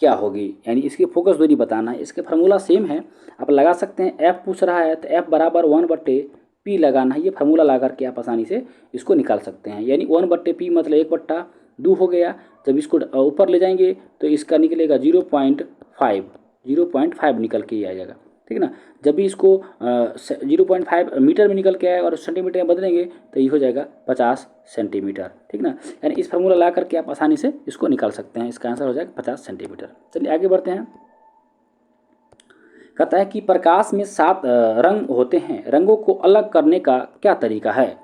क्या होगी? यानी इसकी फोकस दूरी बताना है। इसके फार्मूला सेम है, आप लगा सकते हैं। एफ पूछ रहा है तो एफ बराबर 1/p लगाना है। ये फार्मूला लगा करके आप आसानी से इसको निकाल सकते हैं। यानी 1/p मतलब 1/2 हो गया। जब इसको ऊपर ले जाएंगे तो इसका निकलेगा 0.5 निकल के ही आ जाएगा, ठीक ना। जब भी इसको 0.5 मीटर में निकल के आएगा और सेंटीमीटर में बदलेंगे तो ये हो जाएगा 50 सेंटीमीटर, ठीक ना। यानी इस फार्मूला ला करके आप आसानी से इसको निकाल सकते हैं। इसका आंसर हो जाएगा 50 सेंटीमीटर। चलिए आगे बढ़ते हैं। कहता है कि प्रकाश में 7 रंग होते हैं, रंगों को अलग करने का क्या तरीका है?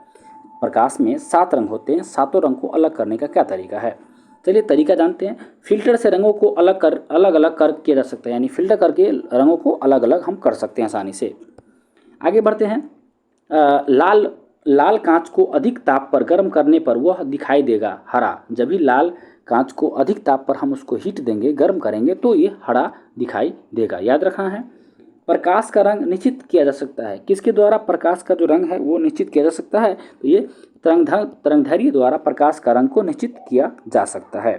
प्रकाश में 7 रंग होते हैं, सातों रंग को अलग करने का क्या तरीका है? चलिए तरीका जानते हैं। फिल्टर से रंगों को अलग अलग कर किया जा सकता है, यानी फिल्टर करके रंगों को अलग अलग हम कर सकते हैं आसानी से। आगे बढ़ते हैं। लाल कांच को अधिक ताप पर गर्म करने पर वह दिखाई देगा हरा। जब भी लाल कांच को अधिक ताप पर हम उसको हीट देंगे, गर्म करेंगे, तो ये हरा दिखाई देगा। याद रखना है। प्रकाश का रंग निश्चित किया जा सकता है। किसके द्वारा प्रकाश का जो रंग है वो निश्चित किया जा सकता है? तो ये तरंगदैर्घ्य द्वारा प्रकाश का रंग को निश्चित किया जा सकता है,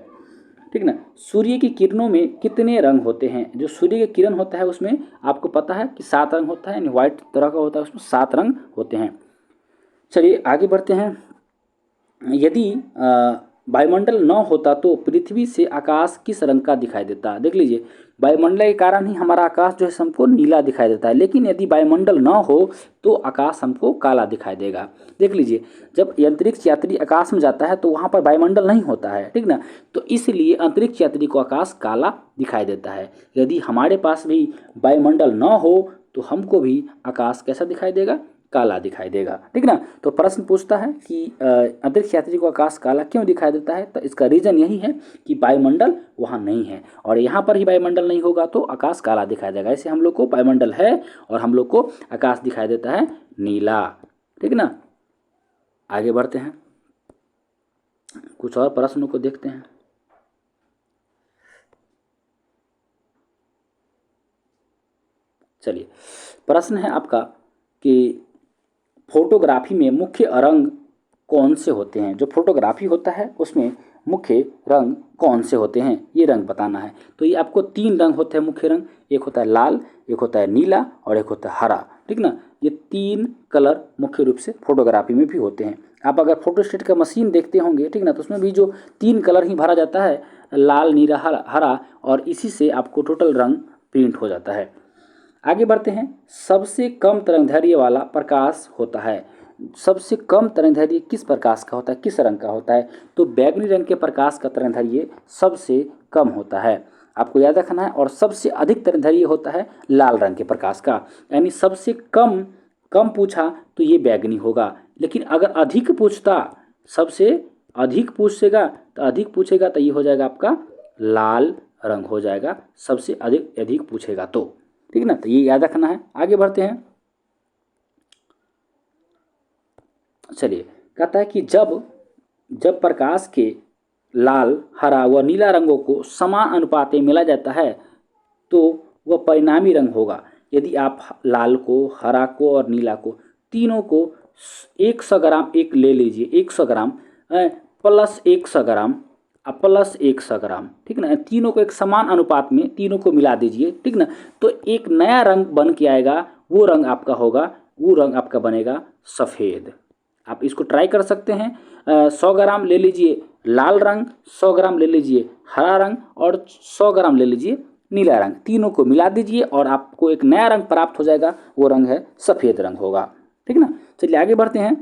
ठीक ना। सूर्य की किरणों में कितने रंग होते हैं? जो सूर्य की किरण होता है उसमें आपको पता है कि 7 रंग होता है, यानी व्हाइट तरह का होता है, उसमें 7 रंग होते हैं। चलिए आगे बढ़ते हैं। यदि वायुमंडल न होता तो पृथ्वी से आकाश किस रंग का दिखाई देता? देख लीजिए, वायुमंडल के कारण ही हमारा आकाश जो है हमको नीला दिखाई देता है, लेकिन यदि वायुमंडल न हो तो आकाश हमको काला दिखाई देगा। देख लीजिए, जब अंतरिक्ष यात्री आकाश में जाता है तो वहाँ पर वायुमंडल नहीं होता है, ठीक ना, तो इसलिए अंतरिक्ष यात्री को आकाश काला दिखाई देता है। यदि हमारे पास भी वायुमंडल न हो तो हमको भी आकाश कैसा दिखाई देगा? काला दिखाई देगा, ठीक ना। तो प्रश्न पूछता है कि अंतरिक्ष यात्री को आकाश काला क्यों दिखाई देता है? तो इसका रीजन यही है कि वायुमंडल वहाँ नहीं है, और यहाँ पर ही वायुमंडल नहीं होगा तो आकाश काला दिखाई देगा। ऐसे हम लोग को वायुमंडल है और हम लोग को आकाश दिखाई देता है नीला, ठीक ना। आगे बढ़ते हैं, कुछ और प्रश्नों को देखते हैं। चलिए, प्रश्न है आपका कि फोटोग्राफी में मुख्य रंग कौन से होते हैं? जो फोटोग्राफी होता है उसमें मुख्य रंग कौन से होते हैं, ये रंग बताना है। तो ये आपको 3 रंग होते हैं मुख्य रंग। एक होता है लाल, एक होता है नीला और एक होता है हरा, ठीक ना। ये 3 कलर मुख्य रूप से फोटोग्राफी में भी होते हैं। आप अगर फोटोस्टेट का मशीन देखते होंगे, ठीक ना, तो उसमें भी जो 3 कलर ही भरा जाता है, लाल, नीला, हरा, और इसी से आपको टोटल रंग प्रिंट हो जाता है। आगे बढ़ते हैं। सबसे कम तरंगदैर्घ्य वाला प्रकाश होता है। सबसे कम तरंगदैर्घ्य किस प्रकाश का होता है, किस रंग का होता है? तो बैगनी रंग के प्रकाश का तरंगदैर्घ्य सबसे कम होता है, आपको याद रखना है। और सबसे अधिक तरंगदैर्घ्य होता है लाल रंग के प्रकाश का। यानी सबसे कम पूछा तो ये बैगनी होगा, लेकिन अगर अधिक पूछता, सबसे अधिक पूछेगा तो ये हो जाएगा आपका लाल रंग हो जाएगा, सबसे अधिक पूछेगा तो, ठीक ना। तो ये याद रखना है। आगे बढ़ते हैं। चलिए, कहता है कि जब प्रकाश के लाल, हरा व नीला रंगों को समान अनुपात में मिला जाता है तो वह परिणामी रंग होगा। यदि आप लाल को, हरा को और नीला को, तीनों को 100 ग्राम एक ले लीजिए, 100 ग्राम प्लस 100 ग्राम प्लस 100 ग्राम, ठीक ना, तीनों को एक समान अनुपात में तीनों को मिला दीजिए, ठीक ना, तो एक नया रंग बन के आएगा। वो रंग आपका बनेगा सफ़ेद। आप इसको ट्राई कर सकते हैं। 100 ग्राम ले लीजिए लाल रंग, 100 ग्राम ले लीजिए हरा रंग और 100 ग्राम ले लीजिए नीला रंग, तीनों को मिला दीजिए और आपको एक नया रंग प्राप्त हो जाएगा। वो रंग है सफ़ेद रंग होगा, ठीक ना। चलिए आगे बढ़ते हैं।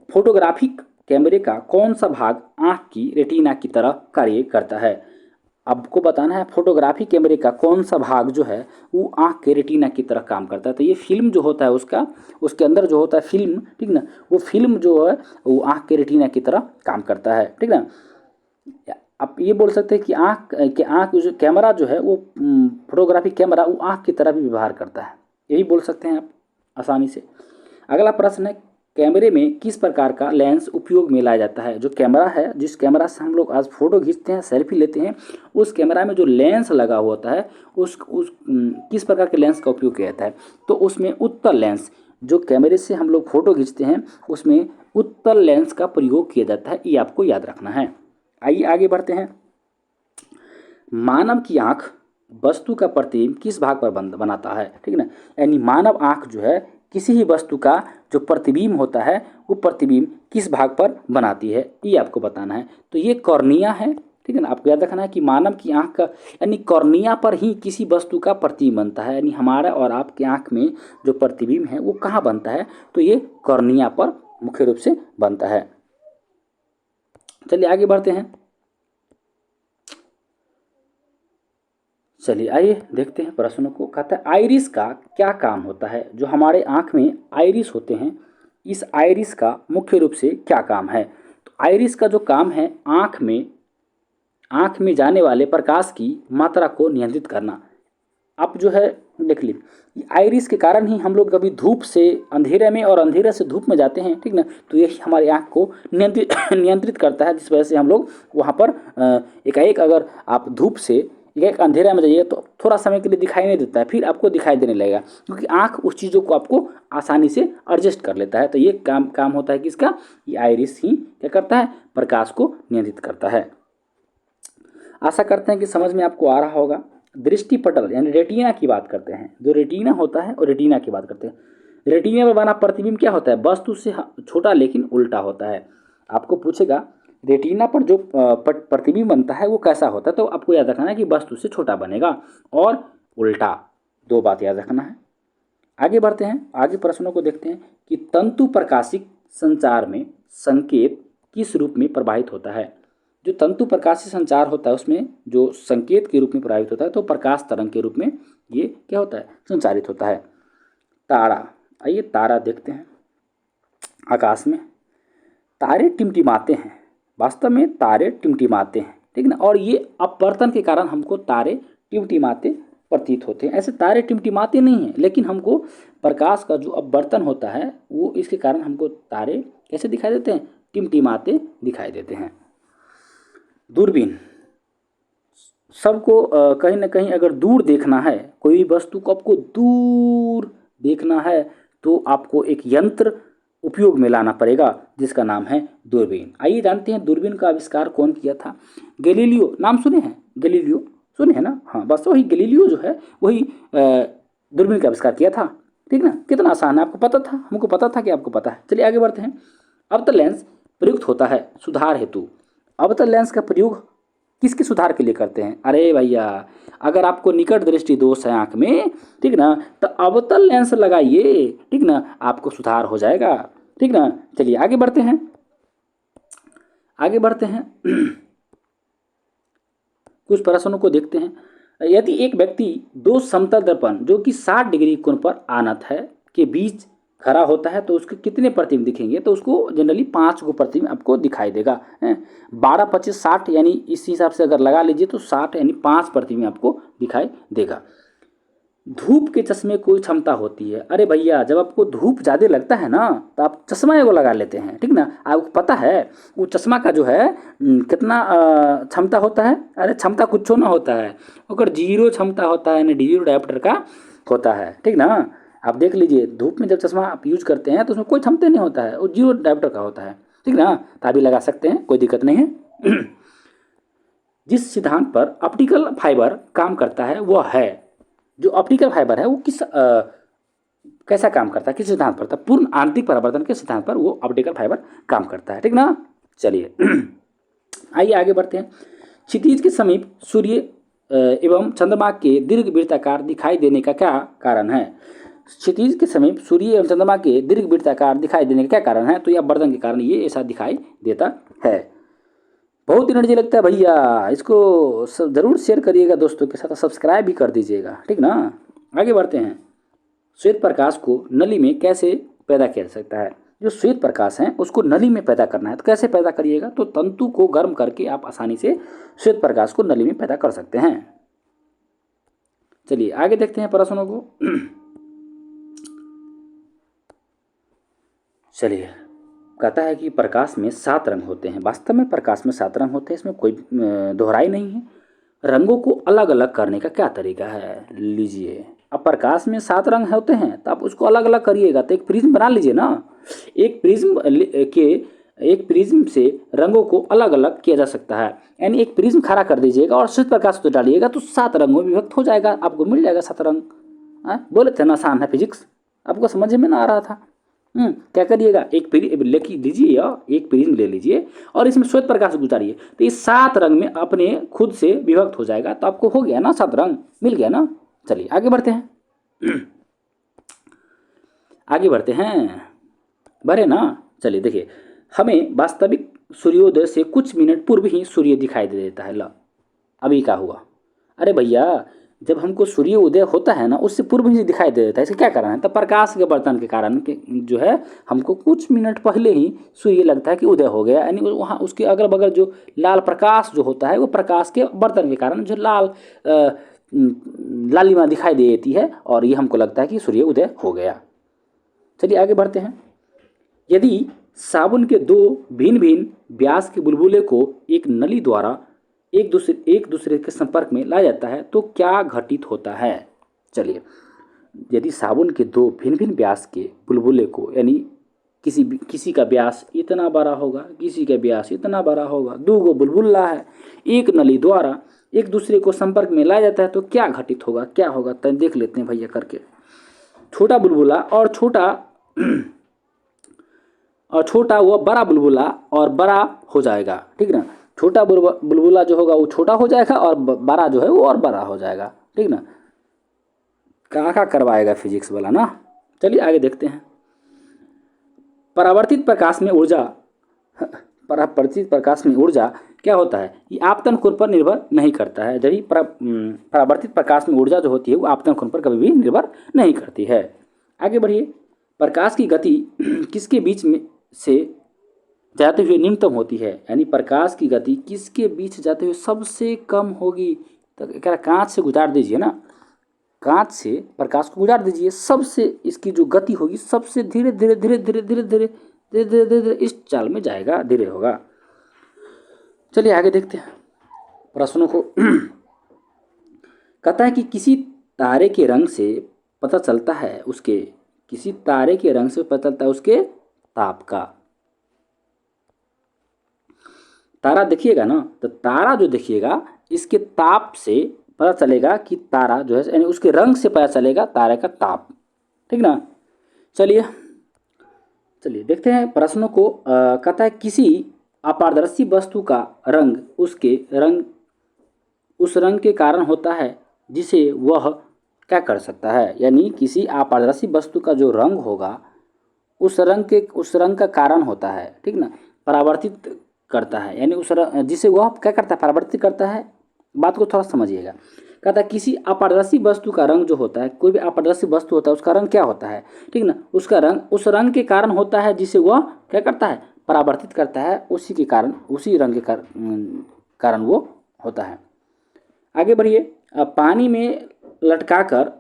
फोटोग्राफिक कैमरे का कौन सा भाग आँख की रेटिना की तरह कार्य करता है? आपको बताना है फोटोग्राफी कैमरे का कौन सा भाग जो है वो आँख के रेटिना की तरह काम करता है। तो ये फिल्म जो होता है उसका, उसके अंदर जो होता है फिल्म, ठीक ना, वो फिल्म जो है वो आँख के रेटिना की तरह काम करता है, ठीक ना। आप ये बोल सकते हैं कि आँख जो कैमरा जो है वो फोटोग्राफी कैमरा वो आँख की तरह भी व्यवहार करता है, यही बोल सकते हैं आप आसानी से। अगला प्रश्न है, कैमरे में किस प्रकार का लेंस उपयोग में लाया जाता है? जो कैमरा है, जिस कैमरा से हम लोग आज फोटो खींचते हैं, सेल्फी लेते हैं, उस कैमरा में जो लेंस लगा हुआ होता है उस किस प्रकार के लेंस का उपयोग किया जाता है? तो उसमें उत्तल लेंस, जो कैमरे से हम लोग फोटो खींचते हैं उसमें उत्तल लेंस का प्रयोग किया जाता है, ये आपको याद रखना है। आइए आगे बढ़ते हैं। मानव की आँख वस्तु का प्रतिबिंब किस भाग पर बनाता है? ठीक ना, यानी मानव आँख जो है किसी ही वस्तु का जो प्रतिबिंब होता है वो प्रतिबिंब किस भाग पर बनाती है, ये आपको बताना है। तो ये कॉर्निया है, ठीक है ना। आपको याद रखना है कि मानव की आँख का यानी कॉर्निया पर ही किसी वस्तु का प्रतिबिंब बनता है, यानी हमारा और आपके आँख में जो प्रतिबिंब है वो कहाँ बनता है? तो ये कॉर्निया पर मुख्य रूप से बनता है। चलिए आगे बढ़ते हैं। चलिए आइए देखते हैं प्रश्नों को। कहता है आइरिस का क्या काम होता है? जो हमारे आँख में आइरिस होते हैं, इस आइरिस का मुख्य रूप से क्या काम है? तो आइरिस का जो काम है आँख में जाने वाले प्रकाश की मात्रा को नियंत्रित करना। आप जो है देख लीजिए, आइरिस के कारण ही हम लोग कभी धूप से अंधेरे में और अंधेरे से धूप में जाते हैं, ठीक ना। तो यही हमारी आँख को नियंत्रित करता है, जिस वजह से हम लोग वहाँ पर एकाएक अगर आप धूप से एक अंधेरा में जाइए तो थोड़ा समय के लिए दिखाई नहीं देता है, फिर आपको दिखाई देने लगेगा, क्योंकि आँख उस चीज़ों को आपको आसानी से एडजस्ट कर लेता है। तो ये काम होता है किसका? ये आइरिस ही क्या करता है? प्रकाश को नियंत्रित करता है। आशा करते हैं कि समझ में आपको आ रहा होगा। दृष्टिपटल यानी रेटिना की बात करते हैं। जो रेटिना होता है और रेटिना की बात करते हैं। रेटिना में बना प्रतिबिंब क्या होता है? वस्तु से छोटा लेकिन उल्टा होता है। आपको पूछेगा रेटिना पर जो प्रतिबिंब बनता है वो कैसा होता है, तो आपको याद रखना है कि वस्तु से छोटा बनेगा और उल्टा, दो बात याद रखना है। आगे बढ़ते हैं, आगे प्रश्नों को देखते हैं कि तंतु प्रकाशिक संचार में संकेत किस रूप में प्रवाहित होता है? जो तंतु प्रकाशिक संचार होता है उसमें जो संकेत के रूप में प्रवाहित होता है तो प्रकाश तरंग के रूप में ये क्या होता है? संचारित होता है। तारा, आइए तारा देखते हैं। आकाश में तारे टिमटिमाते हैं, वास्तव में तारे टिमटिमाते हैं, ठीक ना। और ये अपवर्तन के कारण हमको तारे टिमटिमाते प्रतीत होते हैं। ऐसे तारे टिमटिमाते नहीं हैं, लेकिन हमको प्रकाश का जो अपवर्तन होता है वो इसके कारण हमको तारे कैसे दिखाई देते हैं? टिमटिमाते दिखाई देते हैं। दूरबीन, सबको कहीं ना कहीं अगर दूर देखना है, कोई भी वस्तु को आपको दूर देखना है तो आपको एक यंत्र उपयोग में लाना पड़ेगा जिसका नाम है दूरबीन। आइए जानते हैं दूरबीन का आविष्कार कौन किया था? गैलीलियो, नाम सुने हैं? गैलीलियो सुने हैं ना? हाँ, बस वही गैलीलियो जो है वही दूरबीन का आविष्कार किया था, ठीक ना। कितना आसान है, आपको पता था, हमको पता था कि आपको पता है। चलिए आगे बढ़ते हैं। अवतल लेंस प्रयुक्त होता है सुधार हेतु। अवतल लेंस का प्रयोग किसके सुधार के लिए करते हैं? अरे भैया, अगर आपको निकट दृष्टि दोष है आँख में, ठीक ना, तो अवतल लेंस लगाइए, ठीक ना, आपको सुधार हो जाएगा, ठीक ना। चलिए आगे बढ़ते हैं, आगे बढ़ते हैं। कुछ प्रश्नों को देखते हैं। यदि एक व्यक्ति दो समतल दर्पण जो कि 60 डिग्री कोण पर आनत है के बीच खड़ा होता है तो उसके कितने प्रतिबिंब दिखेंगे? तो उसको जनरली 5 को प्रतिबिंब आपको दिखाई देगा। 12, 25, 60 यानी इस हिसाब से अगर लगा लीजिए तो 60 यानी 5 प्रतिबिंब आपको दिखाई देगा। धूप के चश्मे को क्षमता होती है। अरे भैया, जब आपको धूप ज़्यादा लगता है ना तो आप चश्मा एगो लगा लेते हैं, ठीक ना। आपको पता है वो चश्मा का जो है कितना क्षमता होता है? अरे क्षमता कुछ ना होता है, अगर 0 क्षमता होता है, यानी 0 डायोप्टर का होता है, ठीक ना। आप देख लीजिए, धूप में जब चश्मा आप यूज करते हैं तो उसमें कोई क्षमता नहीं होता है, वो 0 डायोप्टर का होता है, ठीक ना। तो आप भी लगा सकते हैं, कोई दिक्कत नहीं है। जिस सिद्धांत पर ऑप्टिकल फाइबर काम करता है वह है, जो ऑप्टिकल फाइबर है वो कैसा काम करता है, किस सिद्धांत पर? पूर्ण आंतरिक परावर्तन के सिद्धांत पर वो ऑप्टिकल फाइबर काम करता है, ठीक ना। चलिए आइए आगे बढ़ते हैं। क्षितिज के समीप सूर्य एवं चंद्रमा के दीर्घ वृत्ताकार दिखाई देने का क्या कारण है? क्षितिज के समीप सूर्य एवं चंद्रमा के दीर्घवृत्ताकार दिखाई देने का क्या कारण है? तो यह अपवर्तन के कारण ये ऐसा दिखाई देता है। बहुत एनर्जी लगता है भैया, इसको ज़रूर शेयर करिएगा दोस्तों के साथ, सब्सक्राइब भी कर दीजिएगा, ठीक ना। आगे बढ़ते हैं। श्वेत प्रकाश को नली में कैसे पैदा किया जा सकता है? जो श्वेत प्रकाश है उसको नली में पैदा करना है, तो कैसे पैदा करिएगा? तो तंतु को गर्म करके आप आसानी से श्वेत प्रकाश को नली में पैदा कर सकते हैं। चलिए आगे देखते हैं प्रश्नों को। चलिए, कहता है कि प्रकाश में 7 रंग होते हैं। वास्तव में प्रकाश में 7 रंग होते हैं, इसमें कोई दोहराई नहीं है। रंगों को अलग अलग करने का क्या तरीका है? लीजिए, अब प्रकाश में 7 रंग होते हैं तो आप उसको अलग अलग करिएगा, तो एक प्रिज्म बना लीजिए ना। एक प्रिज्म से रंगों को अलग अलग किया जा सकता है, यानी एक प्रिज्म खड़ा कर दीजिएगा और श्वेत प्रकाश को डालिएगा तो 7 रंगों में विभक्त हो जाएगा, आपको मिल जाएगा 7 रंग। बोले थे ना आसान है फिजिक्स, आपको समझ में ना आ रहा था। क्या करिएगा, एक लीजिए, एक प्रिज्म ले लीजिए और इसमें श्वेत प्रकाश गुजारिए, तो ये 7 रंग में अपने खुद से विभक्त हो जाएगा, तो आपको हो गया ना 7 रंग, मिल गया ना। चलिए आगे बढ़ते हैं। आगे बढ़ते हैं, बढ़े ना। चलिए देखिए, हमें वास्तविक सूर्योदय से कुछ मिनट पूर्व ही सूर्य दिखाई दे देता है। ला, अभी क्या हुआ? अरे भैया, जब हमको सूर्य उदय होता है ना, उससे पूर्व ही दिखाई दे देता है। इसका क्या कारण है? तो प्रकाश के बर्तन के कारण के जो है हमको कुछ मिनट पहले ही सूर्य लगता है कि उदय हो गया, यानी वहाँ उसके अगल बगल जो लाल प्रकाश जो होता है वो प्रकाश के बर्तन के कारण जो लालिमा दिखाई देती है और ये हमको लगता है कि सूर्य उदय हो गया। चलिए आगे बढ़ते हैं। यदि साबुन के 2 भिन्न भिन्न व्यास के बुलबुले को एक नली द्वारा एक दूसरे के संपर्क में लाया जाता है तो क्या घटित होता है? चलिए, यदि साबुन के 2 भिन्न भिन्न व्यास के बुलबुले को, यानी किसी का व्यास इतना बड़ा होगा, किसी का व्यास इतना बड़ा होगा, 2 बुलबुला है, एक नली द्वारा एक दूसरे को संपर्क में लाया जाता है तो क्या घटित होगा, क्या होगा? तो देख लेते हैं भैया करके। छोटा बुलबुला और छोटा वो बड़ा बुलबुला और बड़ा हो जाएगा, ठीक ना। छोटा बुलबुला जो होगा वो छोटा हो जाएगा और बड़ा जो है वो और बड़ा हो जाएगा, ठीक ना। क्या करवाएगा फिजिक्स वाला ना। चलिए आगे देखते हैं। परावर्तित प्रकाश में ऊर्जा क्या होता है? ये आपतन कोण पर निर्भर नहीं करता है। जबकि परावर्तित प्रकाश में ऊर्जा जो होती है वो आपतन कोण पर कभी भी निर्भर नहीं करती है। आगे बढ़िए। प्रकाश की गति किसके बीच में से जाते हुए न्यूनतम होती है? यानी प्रकाश की गति किसके बीच जाते हुए सबसे कम होगी? तो क्या कांच से गुजार दीजिए ना, कांच से प्रकाश को गुजार दीजिए, सबसे इसकी जो गति होगी सबसे धीरे धीरे धीरे धीरे धीरे धीरे धीरे धीरे धीरे इस चाल में जाएगा, धीरे होगा। चलिए आगे देखते हैं प्रश्नों को। कहता है कि किसी तारे के रंग से पता चलता है उसके ताप का। तारा देखिएगा ना, तो तारा जो देखिएगा इसके ताप से पता चलेगा कि तारा जो है, यानी उसके रंग से पता चलेगा तारे का ताप, ठीक ना। चलिए देखते हैं प्रश्नों को। कहता है किसी अपारदर्शी वस्तु का रंग उस रंग के कारण होता है जिसे वह क्या कर सकता है? यानी किसी अपारदर्शी वस्तु का जो रंग होगा उस रंग का कारण होता है, ठीक ना, परावर्तित करता है, यानी उस जिसे वह क्या करता है? परावर्तित करता है। बात को थोड़ा समझिएगा। कहता है किसी अपारदर्शी वस्तु का रंग जो होता है, कोई भी अपारदर्शी वस्तु होता है उसका रंग क्या होता है, ठीक ना, उसका रंग उस रंग के कारण होता है जिसे वह क्या करता है? परावर्तित करता है, उसी रंग के कारण वो होता है। आगे बढ़िए। पानी में लटकाकर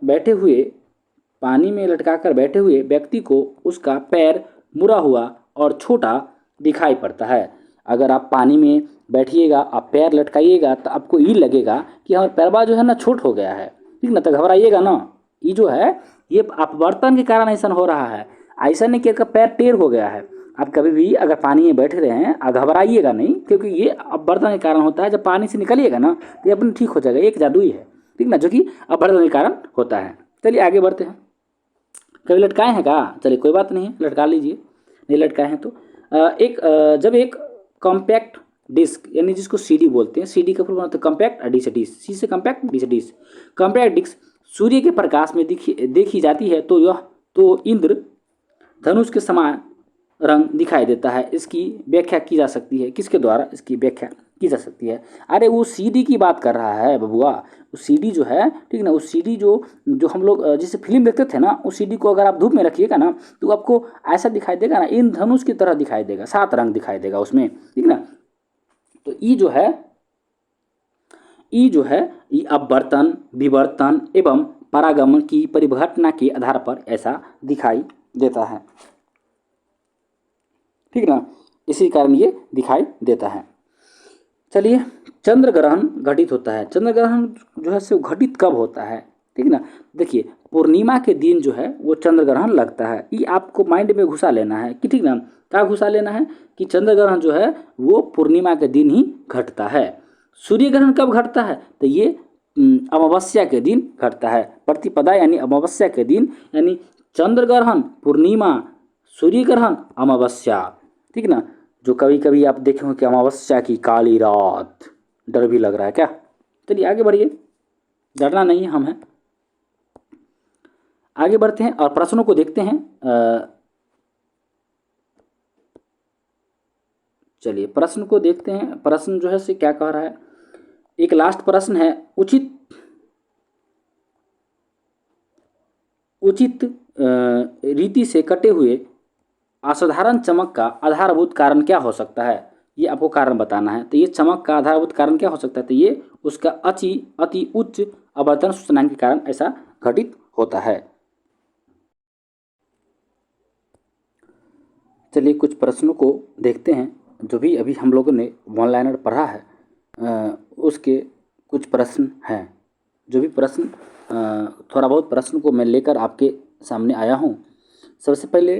बैठे हुए व्यक्ति को उसका पैर मुड़ा हुआ और छोटा दिखाई पड़ता है। अगर आप पानी में बैठिएगा, आप पैर लटकाइएगा तो आपको ये लगेगा कि हमारा पैरवा जो है ना छोट हो गया है, ठीक ना, तो घबराइएगा ना। ये जो है ये अपवर्तन के कारण ऐसा हो रहा है, ऐसा नहीं कि आपका पैर टेढ़ हो गया है। आप कभी भी अगर पानी में बैठ रहे हैं घबराइएगा नहीं, क्योंकि ये अपवर्तन के कारण होता है। जब पानी से निकलिएगा ना तो ये अपने ठीक हो जाएगा, एक जादू ही है, ठीक ना, जो कि अपवर्तन के कारण होता है। चलिए आगे बढ़ते हैं। कभी लटकाए हैं क्या? चलिए कोई बात नहीं, लटका लीजिए, नहीं लटकाए हैं तो जब एक कॉम्पैक्ट डिस्क, यानी जिसको सीडी बोलते हैं, सीडी का फुल फॉर्म होता है कॉम्पैक्ट डिस्क, सी से कॉम्पैक्ट डिस्क, डी से डिस्क, कॉम्पैक्ट डिस्क सूर्य के प्रकाश में देखी जाती है तो इंद्र धनुष के समान रंग दिखाई देता है। इसकी व्याख्या की जा सकती है, किसके द्वारा इसकी व्याख्या की जा सकती है? अरे वो सीडी की बात कर रहा है बबुआ। उस सीडी जो है, ठीक ना, उस सीडी जो हम लोग जैसे फिल्म देखते थे ना, उस सीडी को अगर आप धूप में रखिएगा ना तो आपको ऐसा दिखाई देगा ना, इन धनुष की तरह दिखाई देगा, 7 रंग दिखाई देगा उसमें, ठीक ना। तो ई जो है ये अपवर्तन, विवर्तन एवं परागमन की परिघटना के आधार पर ऐसा दिखाई देता है, ठीक ना। इसी कारण ये दिखाई देता है। चलिए, चंद्र ग्रहण घटित होता है। चंद्र ग्रहण जो है से घटित कब होता है, ठीक ना। देखिए, पूर्णिमा के दिन जो है वो चंद्र ग्रहण लगता है। ये आपको माइंड में घुसा लेना है कि, ठीक ना, क्या घुसा लेना है कि चंद्र ग्रहण जो है वो पूर्णिमा के दिन ही घटता है। सूर्य ग्रहण कब घटता है? तो ये अमावस्या के दिन घटता है। प्रतिपदा यानी अमावस्या के दिन, यानी चंद्र ग्रहण पूर्णिमा, सूर्य ग्रहण अमावस्या, ठीक ना। जो कभी कभी आप देखे हो कि अमावस्या की काली रात, डर भी लग रहा है क्या? चलिए आगे बढ़िए, डरना नहीं, हम हैं। आगे बढ़ते हैं और प्रश्नों को देखते हैं। चलिए प्रश्न को देखते हैं। प्रश्न जो है से क्या कह रहा है, एक लास्ट प्रश्न है, उचित रीति से कटे हुए असाधारण चमक का आधारभूत कारण क्या हो सकता है? ये आपको कारण बताना है। तो ये चमक का आधारभूत कारण क्या हो सकता है? तो ये उसका अति उच्च आवर्तन सूचकांक के कारण ऐसा घटित होता है। चलिए कुछ प्रश्नों को देखते हैं जो भी अभी हम लोगों ने वन लाइनर पढ़ा है, उसके कुछ प्रश्न हैं। जो भी प्रश्न थोड़ा बहुत प्रश्न को मैं लेकर आपके सामने आया हूँ। सबसे पहले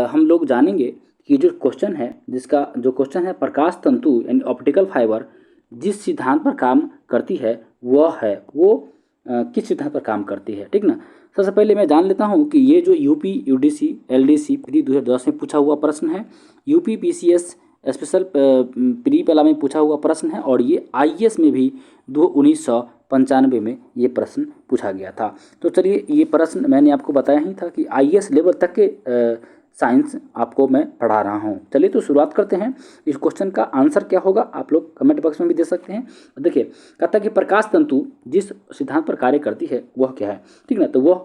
हम लोग जानेंगे कि जो क्वेश्चन है, जिसका जो क्वेश्चन है, प्रकाश तंतु यानी ऑप्टिकल फाइबर जिस सिद्धांत पर काम करती है वह है, वो किस सिद्धांत पर काम करती है, ठीक ना। सबसे पहले मैं जान लेता हूँ कि ये जो यूपी यूडीसी एलडीसी प्री 2010 में पूछा हुआ प्रश्न है, यूपी पीसीएस स्पेशल प्री वाला में पूछा हुआ प्रश्न है, और ये आईएएस में भी 1995 में ये प्रश्न पूछा गया था। तो चलिए, ये प्रश्न मैंने आपको बताया ही था कि आईएएस लेवल तक के साइंस आपको मैं पढ़ा रहा हूँ। चलिए तो शुरुआत करते हैं। इस क्वेश्चन का आंसर क्या होगा आप लोग कमेंट बॉक्स में भी दे सकते हैं। देखिए, कहता है कि प्रकाश तंतु जिस सिद्धांत पर कार्य करती है वह क्या है, ठीक ना। तो वह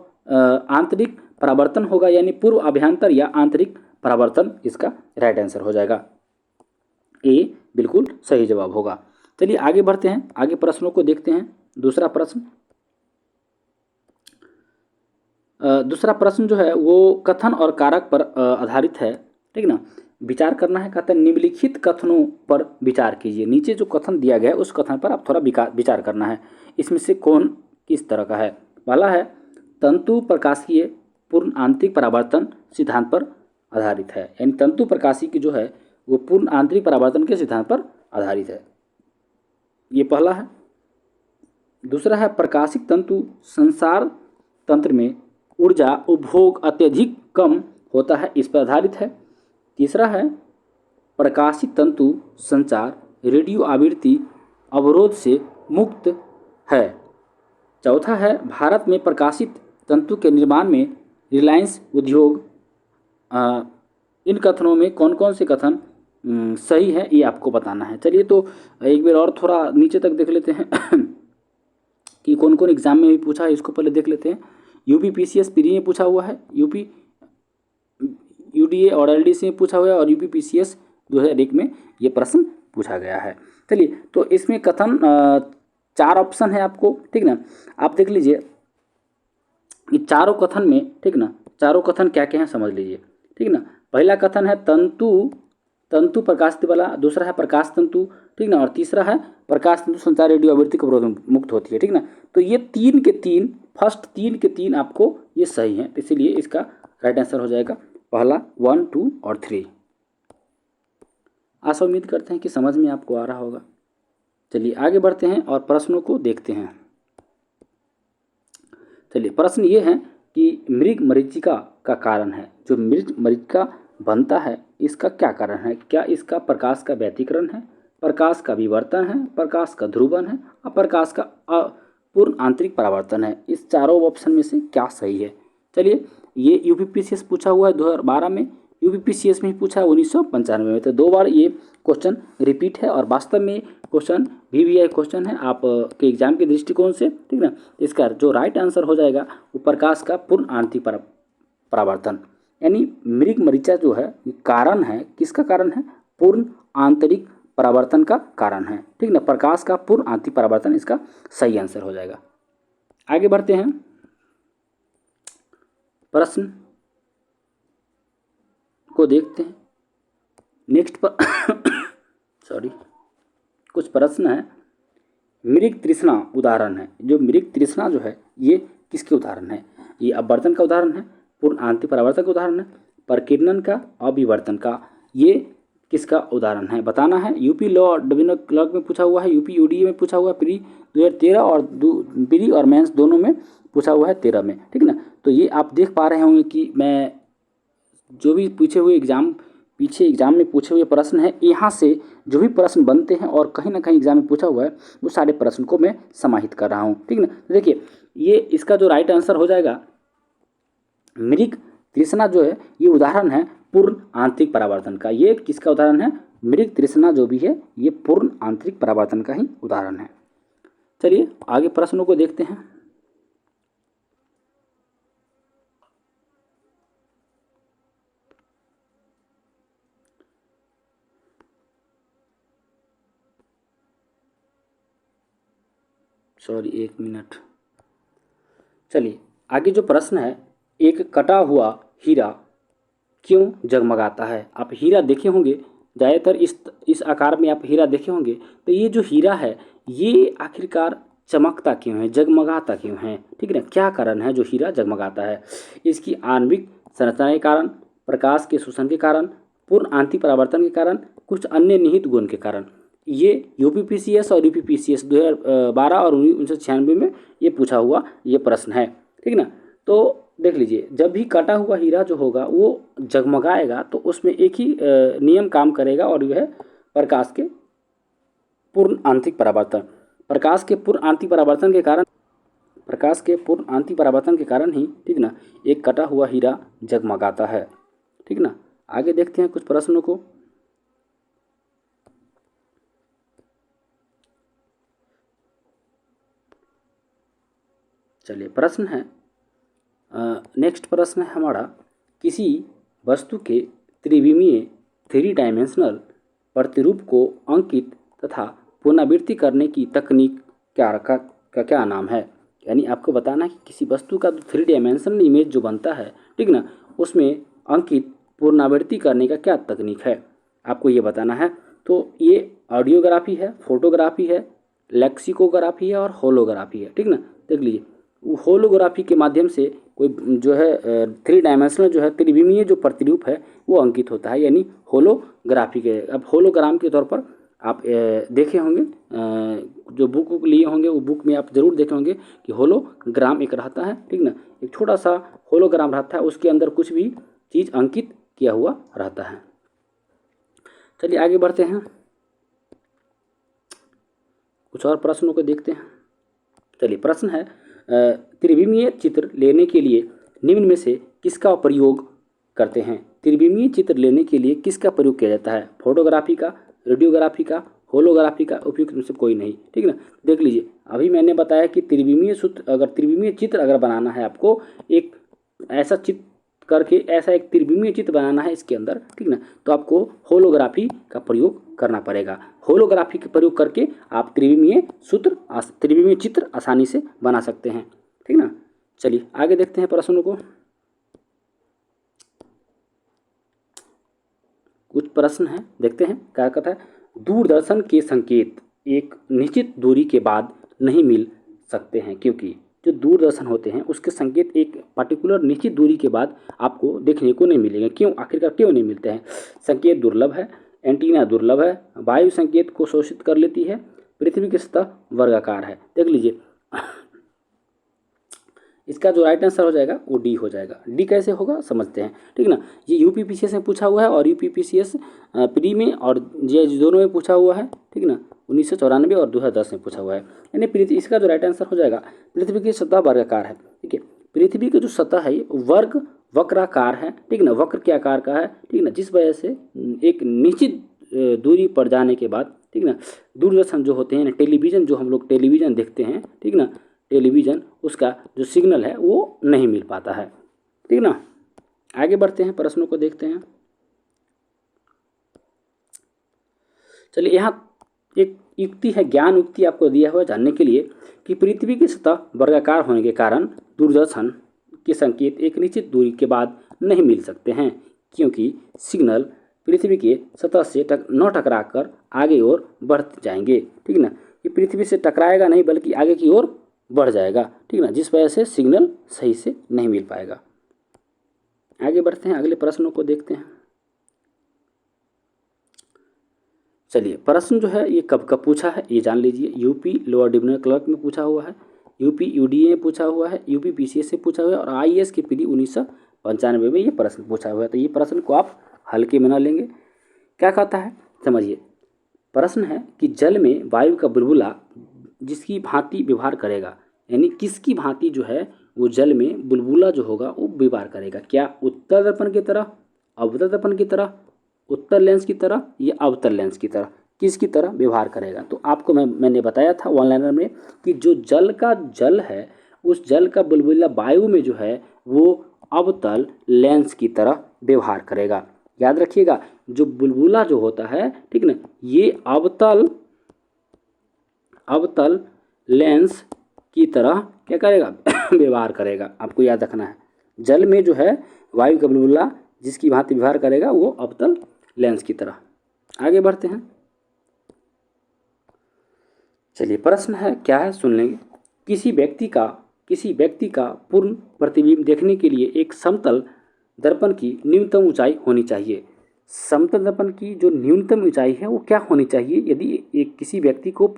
आंतरिक परावर्तन होगा, यानी पूर्व अभ्यंतर या आंतरिक परावर्तन इसका राइट आंसर हो जाएगा। ए बिल्कुल सही जवाब होगा। चलिए आगे बढ़ते हैं, आगे प्रश्नों को देखते हैं। दूसरा प्रश्न जो है वो कथन और कारक पर आधारित है, ठीक ना। विचार करना है, कहते हैं निम्नलिखित कथनों पर विचार कीजिए। नीचे जो कथन दिया गया है उस कथन पर आप थोड़ा विचार करना है। इसमें से कौन किस तरह का है? पहला है, तंतु प्रकाशीय पूर्ण आंतरिक परावर्तन सिद्धांत पर आधारित है, यानी तंतु प्रकाशीय की जो है वो पूर्ण आंतरिक परावर्तन के सिद्धांत पर आधारित है, ये पहला है। दूसरा है, प्रकाशिक तंतु संसार तंत्र में ऊर्जा उपभोग अत्यधिक कम होता है, इस पर आधारित है। तीसरा है, प्रकाशित तंतु संचार रेडियो आवृत्ति अवरोध से मुक्त है। चौथा है, भारत में प्रकाशित तंतु के निर्माण में रिलायंस उद्योग। इन कथनों में कौन कौन से कथन सही है ये आपको बताना है। चलिए तो एक बार और थोड़ा नीचे तक देख लेते हैं कि कौन कौन एग्जाम में भी पूछा है, इसको पहले देख लेते हैं। यूपी पीसीएस प्री में पूछा हुआ है, यूपी यूडीए और एलडीसी में पूछा हुआ है, और यूपी पीसीएस 2001 में ये प्रश्न पूछा गया है। चलिए तो इसमें कथन 4 ऑप्शन है आपको, ठीक ना। आप देख लीजिए कि चारों कथन में, ठीक ना, चारों कथन क्या क्या हैं समझ लीजिए, ठीक ना। पहला कथन है तंतु प्रकाशित वाला, दूसरा है प्रकाश तंतु, ठीक ना, और तीसरा है प्रकाश तंतु संचार रेडियो आवृत्ति अवरोध मुक्त होती है, ठीक ना। तो ये 3 के 3 फर्स्ट 3 के 3 आपको ये सही हैं, इसीलिए इसका राइट आंसर हो जाएगा पहला 1, 2 और 3। आशा उम्मीद करते हैं कि समझ में आपको आ रहा होगा। चलिए आगे बढ़ते हैं और प्रश्नों को देखते हैं। चलिए प्रश्न ये है कि मृग मरीचिका का कारण है, जो मृग मरीचिका बनता है इसका क्या कारण है? क्या इसका प्रकाश का व्यतिकरण है, प्रकाश का विवर्तन है, प्रकाश का ध्रुवन है, और प्रकाश का पूर्ण आंतरिक परावर्तन है। इस चारों ऑप्शन में से क्या सही है? चलिए, ये यूपीपीसीएस पूछा हुआ है 2012 में, यूपीपीसीएस में ही पूछा है 1995 में। तो 2 बार ये क्वेश्चन रिपीट है और वास्तव में क्वेश्चन वीवीआई क्वेश्चन है आप के एग्जाम के दृष्टिकोण से, ठीक ना। इसका जो राइट आंसर हो जाएगा वो प्रकाश का पूर्ण आंतरिक परावर्तन, यानी मृग मरीचा जो है कारण है, किसका कारण है? पूर्ण आंतरिक परावर्तन का कारण है, ठीक ना। प्रकाश का पूर्ण आंतरिक परावर्तन इसका सही आंसर हो जाएगा। आगे बढ़ते हैं, प्रश्न को देखते हैं। नेक्स्ट पर सॉरी, कुछ प्रश्न है। मृग तृष्णा उदाहरण है। जो मृग तृष्णा जो है ये किसके उदाहरण है? ये अपवर्तन का उदाहरण है, पूर्ण आंतरिक परावर्तन का उदाहरण है, प्रकीर्णन का, अभिवर्तन का। ये किसका उदाहरण है बताना है। यूपी लॉ डिविजन क्लर्क में पूछा हुआ है, यूपी यूडीए में पूछा हुआ है, प्री 2013 और प्री और मेंस दोनों में पूछा हुआ है 13 में, ठीक ना। तो ये आप देख पा रहे होंगे कि मैं जो भी पूछे हुए पीछे एग्जाम में पूछे हुए प्रश्न है, यहाँ से जो भी प्रश्न बनते हैं और कहीं ना कहीं एग्जाम में पूछा हुआ है वो सारे प्रश्न को मैं समाहित कर रहा हूँ, ठीक ना। देखिए, ये इसका जो राइट आंसर हो जाएगा, मृग तृष्णा जो है ये उदाहरण है पूर्ण आंतरिक परावर्तन का। ये किसका उदाहरण है? मृग तृष्णा जो भी है ये पूर्ण आंतरिक परावर्तन का ही उदाहरण है। चलिए आगे प्रश्नों को देखते हैं। Sorry, 1 minute. चलिए आगे जो प्रश्न है, एक कटा हुआ हीरा क्यों जगमगाता है? आप हीरा देखे होंगे, ज़्यादातर इस आकार में आप हीरा देखे होंगे। तो ये जो हीरा है ये आखिरकार चमकता क्यों है, जगमगाता क्यों है, ठीक है ना। क्या कारण है जो हीरा जगमगाता है? इसकी आणविक संरचना के कारण, प्रकाश के शोषण के कारण, पूर्ण आंतरिक परावर्तन के कारण, कुछ अन्य निहित गुण के कारण। ये यूपीपीसीएस और यूपीपीसीएस 2012 और 1996 में ये पूछा हुआ ये प्रश्न है, ठीक ना। तो देख लीजिए, जब भी कटा हुआ हीरा जो होगा वो जगमगाएगा तो उसमें एक ही नियम काम करेगा और यह है प्रकाश के पूर्ण आंतरिक परावर्तन। प्रकाश के पूर्ण आंतरिक परावर्तन के कारण, प्रकाश के पूर्ण आंतरिक परावर्तन के कारण ही, ठीक ना, एक कटा हुआ हीरा जगमगाता है, ठीक ना। आगे देखते हैं कुछ प्रश्नों को। चलिए प्रश्न है, नेक्स्ट प्रश्न है हमारा, किसी वस्तु के त्रिविमीय 3 डायमेंशनल प्रतिरूप को अंकित तथा पुनरावृत्ति करने की तकनीक का क्या नाम है? यानी आपको बताना है कि किसी वस्तु का 3 डायमेंशनल इमेज जो बनता है, ठीक ना, उसमें अंकित पुनरावृत्ति करने का क्या तकनीक है, आपको ये बताना है। तो ये ऑडियोग्राफी है, फोटोग्राफी है, लेक्सिकोग्राफी है और होलोग्राफी है, ठीक ना। देख लीजिए, होलोग्राफी के माध्यम से कोई जो है 3 डायमेंशनल जो है त्रिविमीय जो प्रतिरूप है वो अंकित होता है, यानी होलोग्राफी के। अब होलोग्राम के तौर पर आप देखे होंगे, जो बुक लिए होंगे वो बुक में आप जरूर देखे होंगे कि होलोग्राम एक रहता है, ठीक ना। एक छोटा सा होलोग्राम रहता है, उसके अंदर कुछ भी चीज़ अंकित किया हुआ रहता है। चलिए आगे बढ़ते हैं, कुछ और प्रश्नों को देखते हैं। चलिए प्रश्न है, त्रिविमीय चित्र लेने के लिए निम्न में से किसका प्रयोग करते हैं? त्रिविमीय चित्र लेने के लिए किसका प्रयोग किया जाता है? फोटोग्राफी का, रेडियोग्राफी का, होलोग्राफी का, उपयुक्त में से कोई नहीं, ठीक है ना। देख लीजिए, अभी मैंने बताया कि त्रिविमीय चित्र अगर बनाना है आपको, एक ऐसा चित्र करके ऐसा एक त्रिविमीय चित्र बनाना है इसके अंदर, ठीक ना, तो आपको होलोग्राफी का प्रयोग करना पड़ेगा। होलोग्राफी का प्रयोग करके आप त्रिविमीय चित्र आसानी से बना सकते हैं, ठीक ना। चलिए आगे देखते हैं प्रश्नों को। कुछ प्रश्न हैं, देखते हैं क्या कहता है। दूरदर्शन के संकेत एक निश्चित दूरी के बाद नहीं मिल सकते हैं, क्योंकि जो दूरदर्शन होते हैं उसके संकेत एक पर्टिकुलर निश्चित दूरी के बाद आपको देखने को नहीं मिलेंगे। क्यों? आखिरकार क्यों नहीं मिलते हैं? संकेत दुर्लभ है, एंटीना दुर्लभ है, वायु संकेत को शोषित कर लेती है, पृथ्वी की सतह वर्गाकार है। देख लीजिए, इसका जो राइट आंसर हो जाएगा वो डी हो जाएगा। डी कैसे होगा समझते हैं, ठीक है ना। ये यूपीपीसीएस में पूछा हुआ है और यूपीपीसीएस प्री में और जीआईजी दोनों में पूछा हुआ है, ठीक है ना। 1994 और 2010 में पूछा हुआ है। यानी पृथ्वी, इसका जो राइट आंसर हो जाएगा, पृथ्वी की सतह वर्गाकार है, ठीक है। पृथ्वी की जो सतह है वर्ग वक्राकार है, ठीक है ना, वक्र के आकार का है, ठीक है ना, जिस वजह से एक निश्चित दूरी पर जाने के बाद, ठीक है ना, दूरदर्शन जो होते हैं ना, टेलीविज़न जो हम लोग टेलीविज़न देखते हैं, ठीक है ना, टेलीविज़न उसका जो सिग्नल है वो नहीं मिल पाता है, ठीक है ना। आगे बढ़ते हैं, प्रश्नों को देखते हैं। चलिए, यहाँ एक युक्ति है, ज्ञान युक्ति आपको दिया हुआ है जानने के लिए कि पृथ्वी की सतह वर्गाकार होने के कारण दूरदर्शन के संकेत एक निश्चित दूरी के बाद नहीं मिल सकते हैं, क्योंकि सिग्नल पृथ्वी के सतह से न टकरा कर आगे और बढ़ जाएंगे, ठीक है ना। ये पृथ्वी से टकराएगा नहीं बल्कि आगे की ओर बढ़ जाएगा, ठीक है ना, जिस वजह से सिग्नल सही से नहीं मिल पाएगा। आगे बढ़ते हैं, अगले प्रश्नों को देखते हैं। चलिए, प्रश्न जो है ये कब कब पूछा है ये जान लीजिए। यूपी लोअर डिविजनल क्लर्क में पूछा हुआ है, यूपी यूडीए में पूछा हुआ है, यूपी पीसीएस से पूछा हुआ है और आईएएस की पीडी 1995 में ये प्रश्न पूछा हुआ है। तो ये प्रश्न को आप हल्के में न लेंगे। क्या कहता है समझिए, प्रश्न है कि जल में वायु का बुलबुला जिसकी भांति व्यवहार करेगा, यानी किसकी भांति जो है वो जल में बुलबुला जो होगा वो व्यवहार करेगा। क्या उत्तर दर्पण की तरह, अवतल दर्पण की तरह, उत्तर लेंस की तरह या अवतल लेंस की तरह, किसकी तरह व्यवहार करेगा। तो आपको मैंने बताया था ऑनलाइनर में कि जो जल का जल है उस जल का बुलबुला वायु में जो है वो अवतल लेंस की तरह व्यवहार करेगा। याद रखिएगा, जो बुलबुला जो होता है, ठीक ना, ये अवतल लेंस की तरह क्या करेगा व्यवहार करेगा। आपको याद रखना है, जल में जो है वायु का बुलबुला जिसकी भांति व्यवहार करेगा वो अवतल लेंस की तरह। आगे बढ़ते हैं। चलिए, प्रश्न है क्या है सुन लेंगे। किसी व्यक्ति का पूर्ण प्रतिबिंब देखने के लिए एक समतल दर्पण की न्यूनतम ऊंचाई होनी चाहिए। समतल दर्पण की जो न्यूनतम ऊंचाई है वो क्या होनी चाहिए यदि एक किसी व्यक्ति को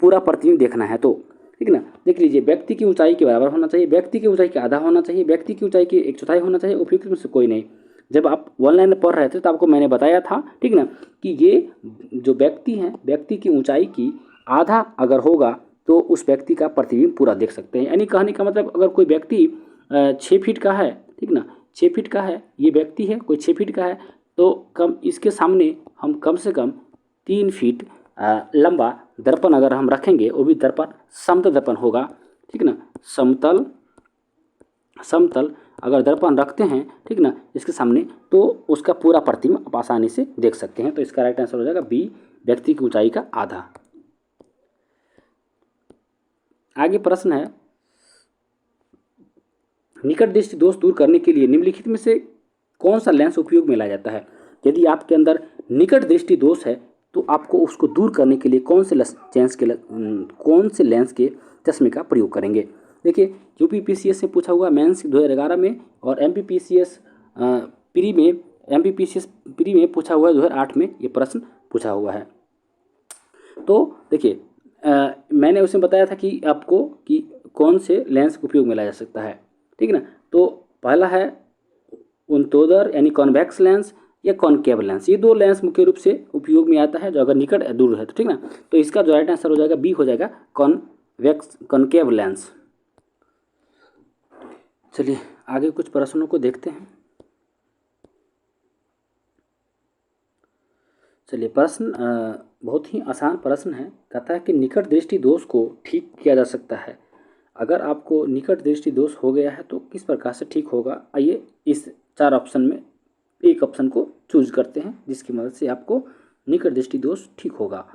पूरा प्रतिबिंब देखना है तो, ठीक है ना। देख लीजिए, व्यक्ति की ऊंचाई के बराबर होना चाहिए, व्यक्ति की ऊंचाई के आधा होना चाहिए, व्यक्ति की ऊंचाई की 1/4 होना चाहिए, उपयुक्त में से कोई नहीं। जब आप ऑनलाइन पढ़ रहे थे तो आपको मैंने बताया था, ठीक ना, कि ये जो व्यक्ति हैं, व्यक्ति की ऊंचाई की आधा अगर होगा तो उस व्यक्ति का प्रतिबिंब पूरा देख सकते हैं। यानी कहने का मतलब, अगर कोई व्यक्ति 6 फीट का है, ठीक ना, 6 फीट का है, ये व्यक्ति है कोई 6 फीट का है, तो इसके सामने हम कम से कम 3 फीट लंबा दर्पण अगर हम रखेंगे, वो भी दर्पण समतल दर्पण होगा, ठीक ना, समतल अगर दर्पण रखते हैं, ठीक ना, इसके सामने, तो उसका पूरा प्रतिबिंब आप आसानी से देख सकते हैं। तो इसका राइट आंसर हो जाएगा बी, व्यक्ति की ऊंचाई का आधा। आगे प्रश्न है, निकट दृष्टि दोष दूर करने के लिए निम्नलिखित में से कौन सा लेंस उपयोग में लाया जाता है। यदि आपके अंदर निकट दृष्टि दोष है तो आपको उसको दूर करने के लिए कौन से लेंस के चश्मे का प्रयोग करेंगे। देखिए, यूपीपीसीएस से पूछा हुआ मेंस 2011 में और एमपीपीसीएस प्री में पूछा हुआ है 2008 में ये प्रश्न पूछा हुआ है। तो देखिए, मैंने उसमें बताया था कि आपको कि कौन से लेंस उपयोग में लाया जा सकता है, ठीक है ना। तो पहला है उन्तोदर यानी कॉन्वेक्स लेंस या कॉनकेव लेंस। ये 2 लेंस मुख्य रूप से उपयोग में आता है जो अगर निकट या दूर है तो, ठीक ना। तो इसका जो राइट आंसर हो जाएगा बी हो जाएगा कॉनकेव लेंस। चलिए, आगे कुछ प्रश्नों को देखते हैं। चलिए, प्रश्न बहुत ही आसान प्रश्न है। कहता है कि निकट दृष्टि दोष को ठीक किया जा सकता है। अगर आपको निकट दृष्टि दोष हो गया है तो किस प्रकार से ठीक होगा। आइए इस 4 ऑप्शन में एक ऑप्शन को चूज करते हैं जिसकी मदद से आपको निकट दृष्टि दोष ठीक होगा।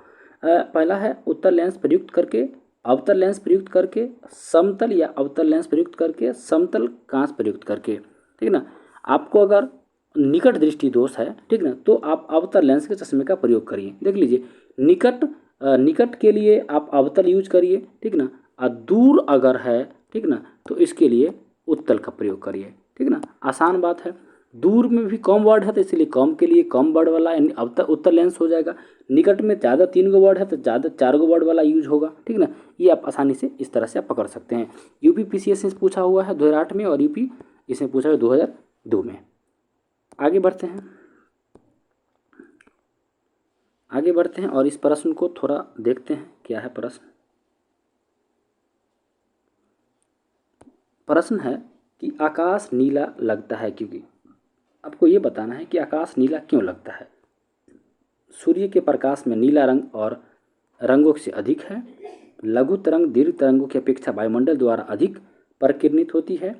पहला है उत्तर लेंस प्रयुक्त करके, अवतल लेंस प्रयुक्त करके, समतल या अवतल लेंस प्रयुक्त करके, समतल कांच प्रयुक्त करके, ठीक है ना। आपको अगर निकट दृष्टि दोष है, ठीक ना, तो आप अवतल लेंस के चश्मे का प्रयोग करिए। देख लीजिए, निकट के लिए आप अवतल यूज करिए, ठीक ना, और दूर अगर है, ठीक ना, तो इसके लिए उत्तल का प्रयोग करिए, ठीक ना। आसान बात है। दूर में भी कम वर्ड है तो इसलिए कम के लिए कम वर्ड वाला यानी उत्तर लेंस हो जाएगा। निकट में ज़्यादा 3 गो वर्ड है तो ज़्यादा 4 गो वर्ड वाला यूज होगा, ठीक ना। ये आप आसानी से इस तरह से आप पकड़ सकते हैं। यूपी पीसीएस से पूछा हुआ है 2008 में, और यूपी इसमें पूछा है 2002 में। आगे बढ़ते हैं और इस प्रश्न को थोड़ा देखते हैं क्या है प्रश्न। प्रश्न है कि आकाश नीला लगता है क्योंकि, आपको ये बताना है कि आकाश नीला क्यों लगता है। सूर्य के प्रकाश में नीला रंग और रंगों से अधिक है। लघु तरंग दीर्घ तरंगों की अपेक्षा वायुमंडल द्वारा अधिक परिकिरणित होती है।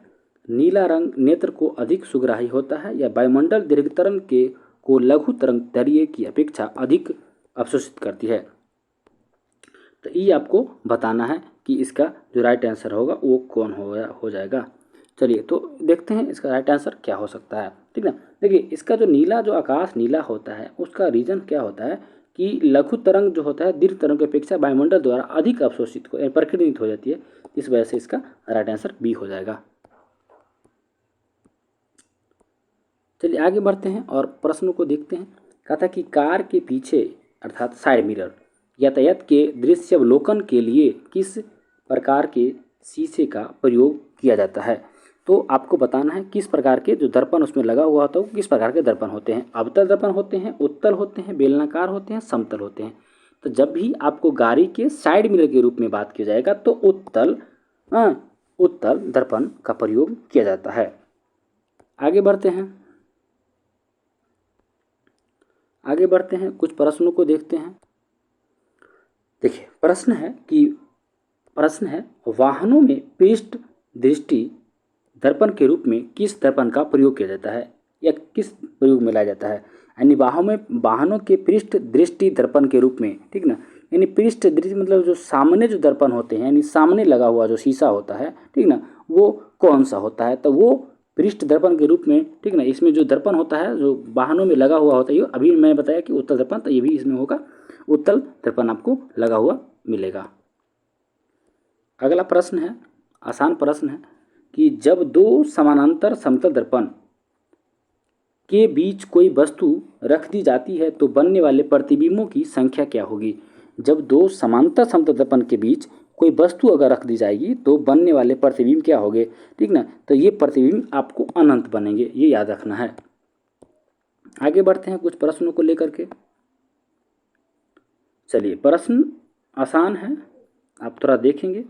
नीला रंग नेत्र को अधिक सुग्राही होता है, या वायुमंडल दीर्घ तरंग के को लघु तरंग दैर्घ्य की अपेक्षा अधिक अवशोषित करती है। तो ये आपको बताना है कि इसका जो राइट आंसर होगा वो कौन हो जाएगा। चलिए तो देखते हैं इसका राइट आंसर क्या हो सकता है, ठीक ना। देखिए इसका जो नीला, जो आकाश नीला होता है उसका रीजन क्या होता है कि लघु तरंग जो होता है दीर्घ तरंग की अपेक्षा वायुमंडल द्वारा अधिक अवशोषित परिकिरणित हो जाती है। इस वजह से इसका राइट आंसर बी हो जाएगा। चलिए आगे बढ़ते हैं और प्रश्नों को देखते हैं। कहा था कि कार के पीछे अर्थात साइड मिरर यातायात के दृश्यावलोकन के लिए किस प्रकार के शीशे का प्रयोग किया जाता है। तो आपको बताना है किस प्रकार के जो दर्पण उसमें लगा हुआ होता है वो किस प्रकार के दर्पण होते हैं। अवतल दर्पण होते हैं, उत्तल होते हैं, बेलनाकार होते हैं, समतल होते हैं। तो जब भी आपको गाड़ी के साइड मिरर के रूप में बात किया जाएगा तो उत्तल दर्पण का प्रयोग किया जाता है। आगे बढ़ते हैं कुछ प्रश्नों को देखते हैं। देखिए प्रश्न है वाहनों में पृष्ठ दृष्टि दर्पण के रूप में किस दर्पण का प्रयोग किया जाता है या किस प्रयोग में लाया जाता है। यानी वाहनों के पृष्ठ दृष्टि दर्पण के रूप में, ठीक ना। यानी पृष्ठ दृष्टि मतलब जो सामने जो दर्पण होते हैं यानी सामने लगा हुआ जो शीशा होता है, ठीक ना, वो कौन सा होता है। तो वो पृष्ठ दर्पण के रूप में, ठीक ना, इसमें जो दर्पण होता है जो वाहनों में लगा हुआ होता है, अभी मैं बताया कि उत्तल दर्पण, तो ये भी इसमें होगा, उत्तल दर्पण आपको लगा हुआ मिलेगा। अगला प्रश्न है, आसान प्रश्न है कि जब दो समानांतर समतल दर्पण के बीच कोई वस्तु रख दी जाती है तो बनने वाले प्रतिबिंबों की संख्या क्या होगी। जब दो समांतर समतल दर्पण के बीच कोई वस्तु अगर रख दी जाएगी तो बनने वाले प्रतिबिंब क्या होंगे, ठीक ना। तो ये प्रतिबिंब आपको अनंत बनेंगे, ये याद रखना है। आगे बढ़ते हैं कुछ प्रश्नों को लेकर के। चलिए प्रश्न आसान है, आप थोड़ा देखेंगे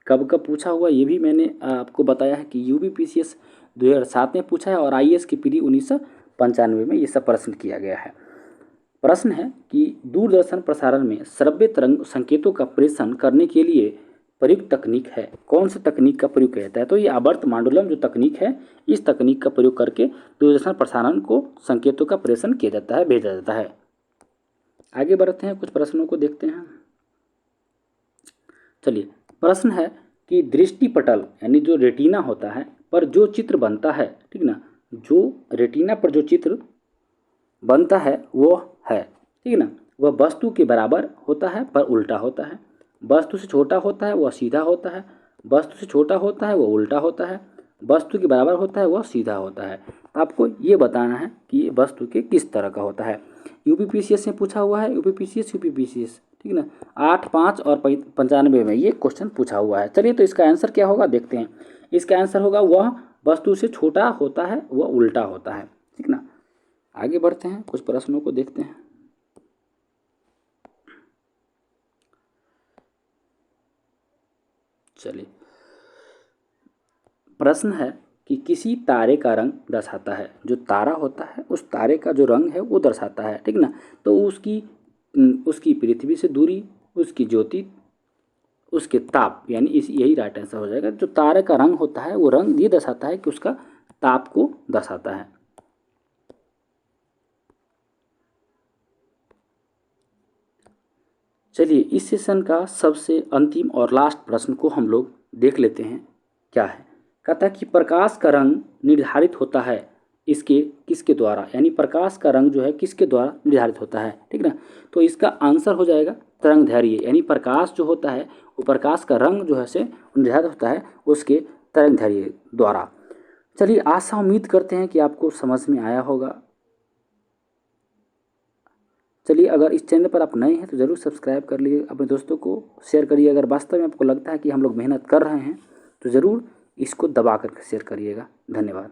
कब कब पूछा हुआ ये भी मैंने आपको बताया है कि यूपीपीसीएस 2007 में पूछा है और आईएएस की पीडी 1995 में ये सब प्रश्न किया गया है। प्रश्न है कि दूरदर्शन प्रसारण में श्रव्य तरंग संकेतों का प्रेषण करने के लिए प्रयुक्त तकनीक है, कौन सी तकनीक का प्रयोग किया जाता है। तो ये आवर्त मांडुलम जो तकनीक है, इस तकनीक का प्रयोग करके दूरदर्शन प्रसारण को संकेतों का प्रेषण किया जाता है, भेजा जाता है। आगे बढ़ते हैं कुछ प्रश्नों को देखते हैं। चलिए प्रश्न है कि दृष्टिपटल यानी जो रेटिना होता है पर जो चित्र बनता है, ठीक ना, जो रेटिना पर जो चित्र बनता है वो है, ठीक ना, वह वस्तु के बराबर होता है पर उल्टा होता है। वस्तु से छोटा होता है वह सीधा होता है, वस्तु से छोटा होता है वह उल्टा होता है, वस्तु के बराबर होता है वह सीधा होता है। आपको ये बताना है कि ये वस्तु के किस तरह का होता है। यूपीपीसीएस से पूछा हुआ है, यूपीपीसीएस, ठीक ना, 8, 5 और 95 में ये क्वेश्चन पूछा हुआ है। चलिए तो इसका आंसर क्या होगा देखते हैं। इसका आंसर होगा वह वस्तु से छोटा होता है वह उल्टा होता है, ठीक ना। आगे बढ़ते हैं कुछ प्रश्नों को देखते हैं। चलिए प्रश्न है कि किसी तारे का रंग दर्शाता है, जो तारा होता है उस तारे का जो रंग है वो दर्शाता है, ठीक ना। तो उसकी पृथ्वी से दूरी, उसकी ज्योति, उसके ताप, यानी यही राइट आंसर हो जाएगा। जो तारे का रंग होता है वो रंग ये दर्शाता है कि उसका ताप को दर्शाता है। चलिए इस सेशन का सबसे अंतिम और लास्ट प्रश्न को हम लोग देख लेते हैं। क्या है, कहता है कि प्रकाश का रंग निर्धारित होता है इसके किसके द्वारा, यानी प्रकाश का रंग जो है किसके द्वारा निर्धारित होता है, ठीक ना। तो इसका आंसर हो जाएगा तरंगदैर्घ्य, यानी प्रकाश जो होता है वो प्रकाश का रंग जो है से निर्धारित होता है उसके तरंगदैर्घ्य द्वारा, चलिए, आशा उम्मीद करते हैं कि आपको समझ में आया होगा। चलिए, अगर इस चैनल पर आप नए हैं तो ज़रूर सब्सक्राइब कर लीजिए, अपने दोस्तों को शेयर करिए। अगर वास्तव में आपको लगता है कि हम लोग मेहनत कर रहे हैं तो ज़रूर इसको दबा करके शेयर करिएगा। धन्यवाद।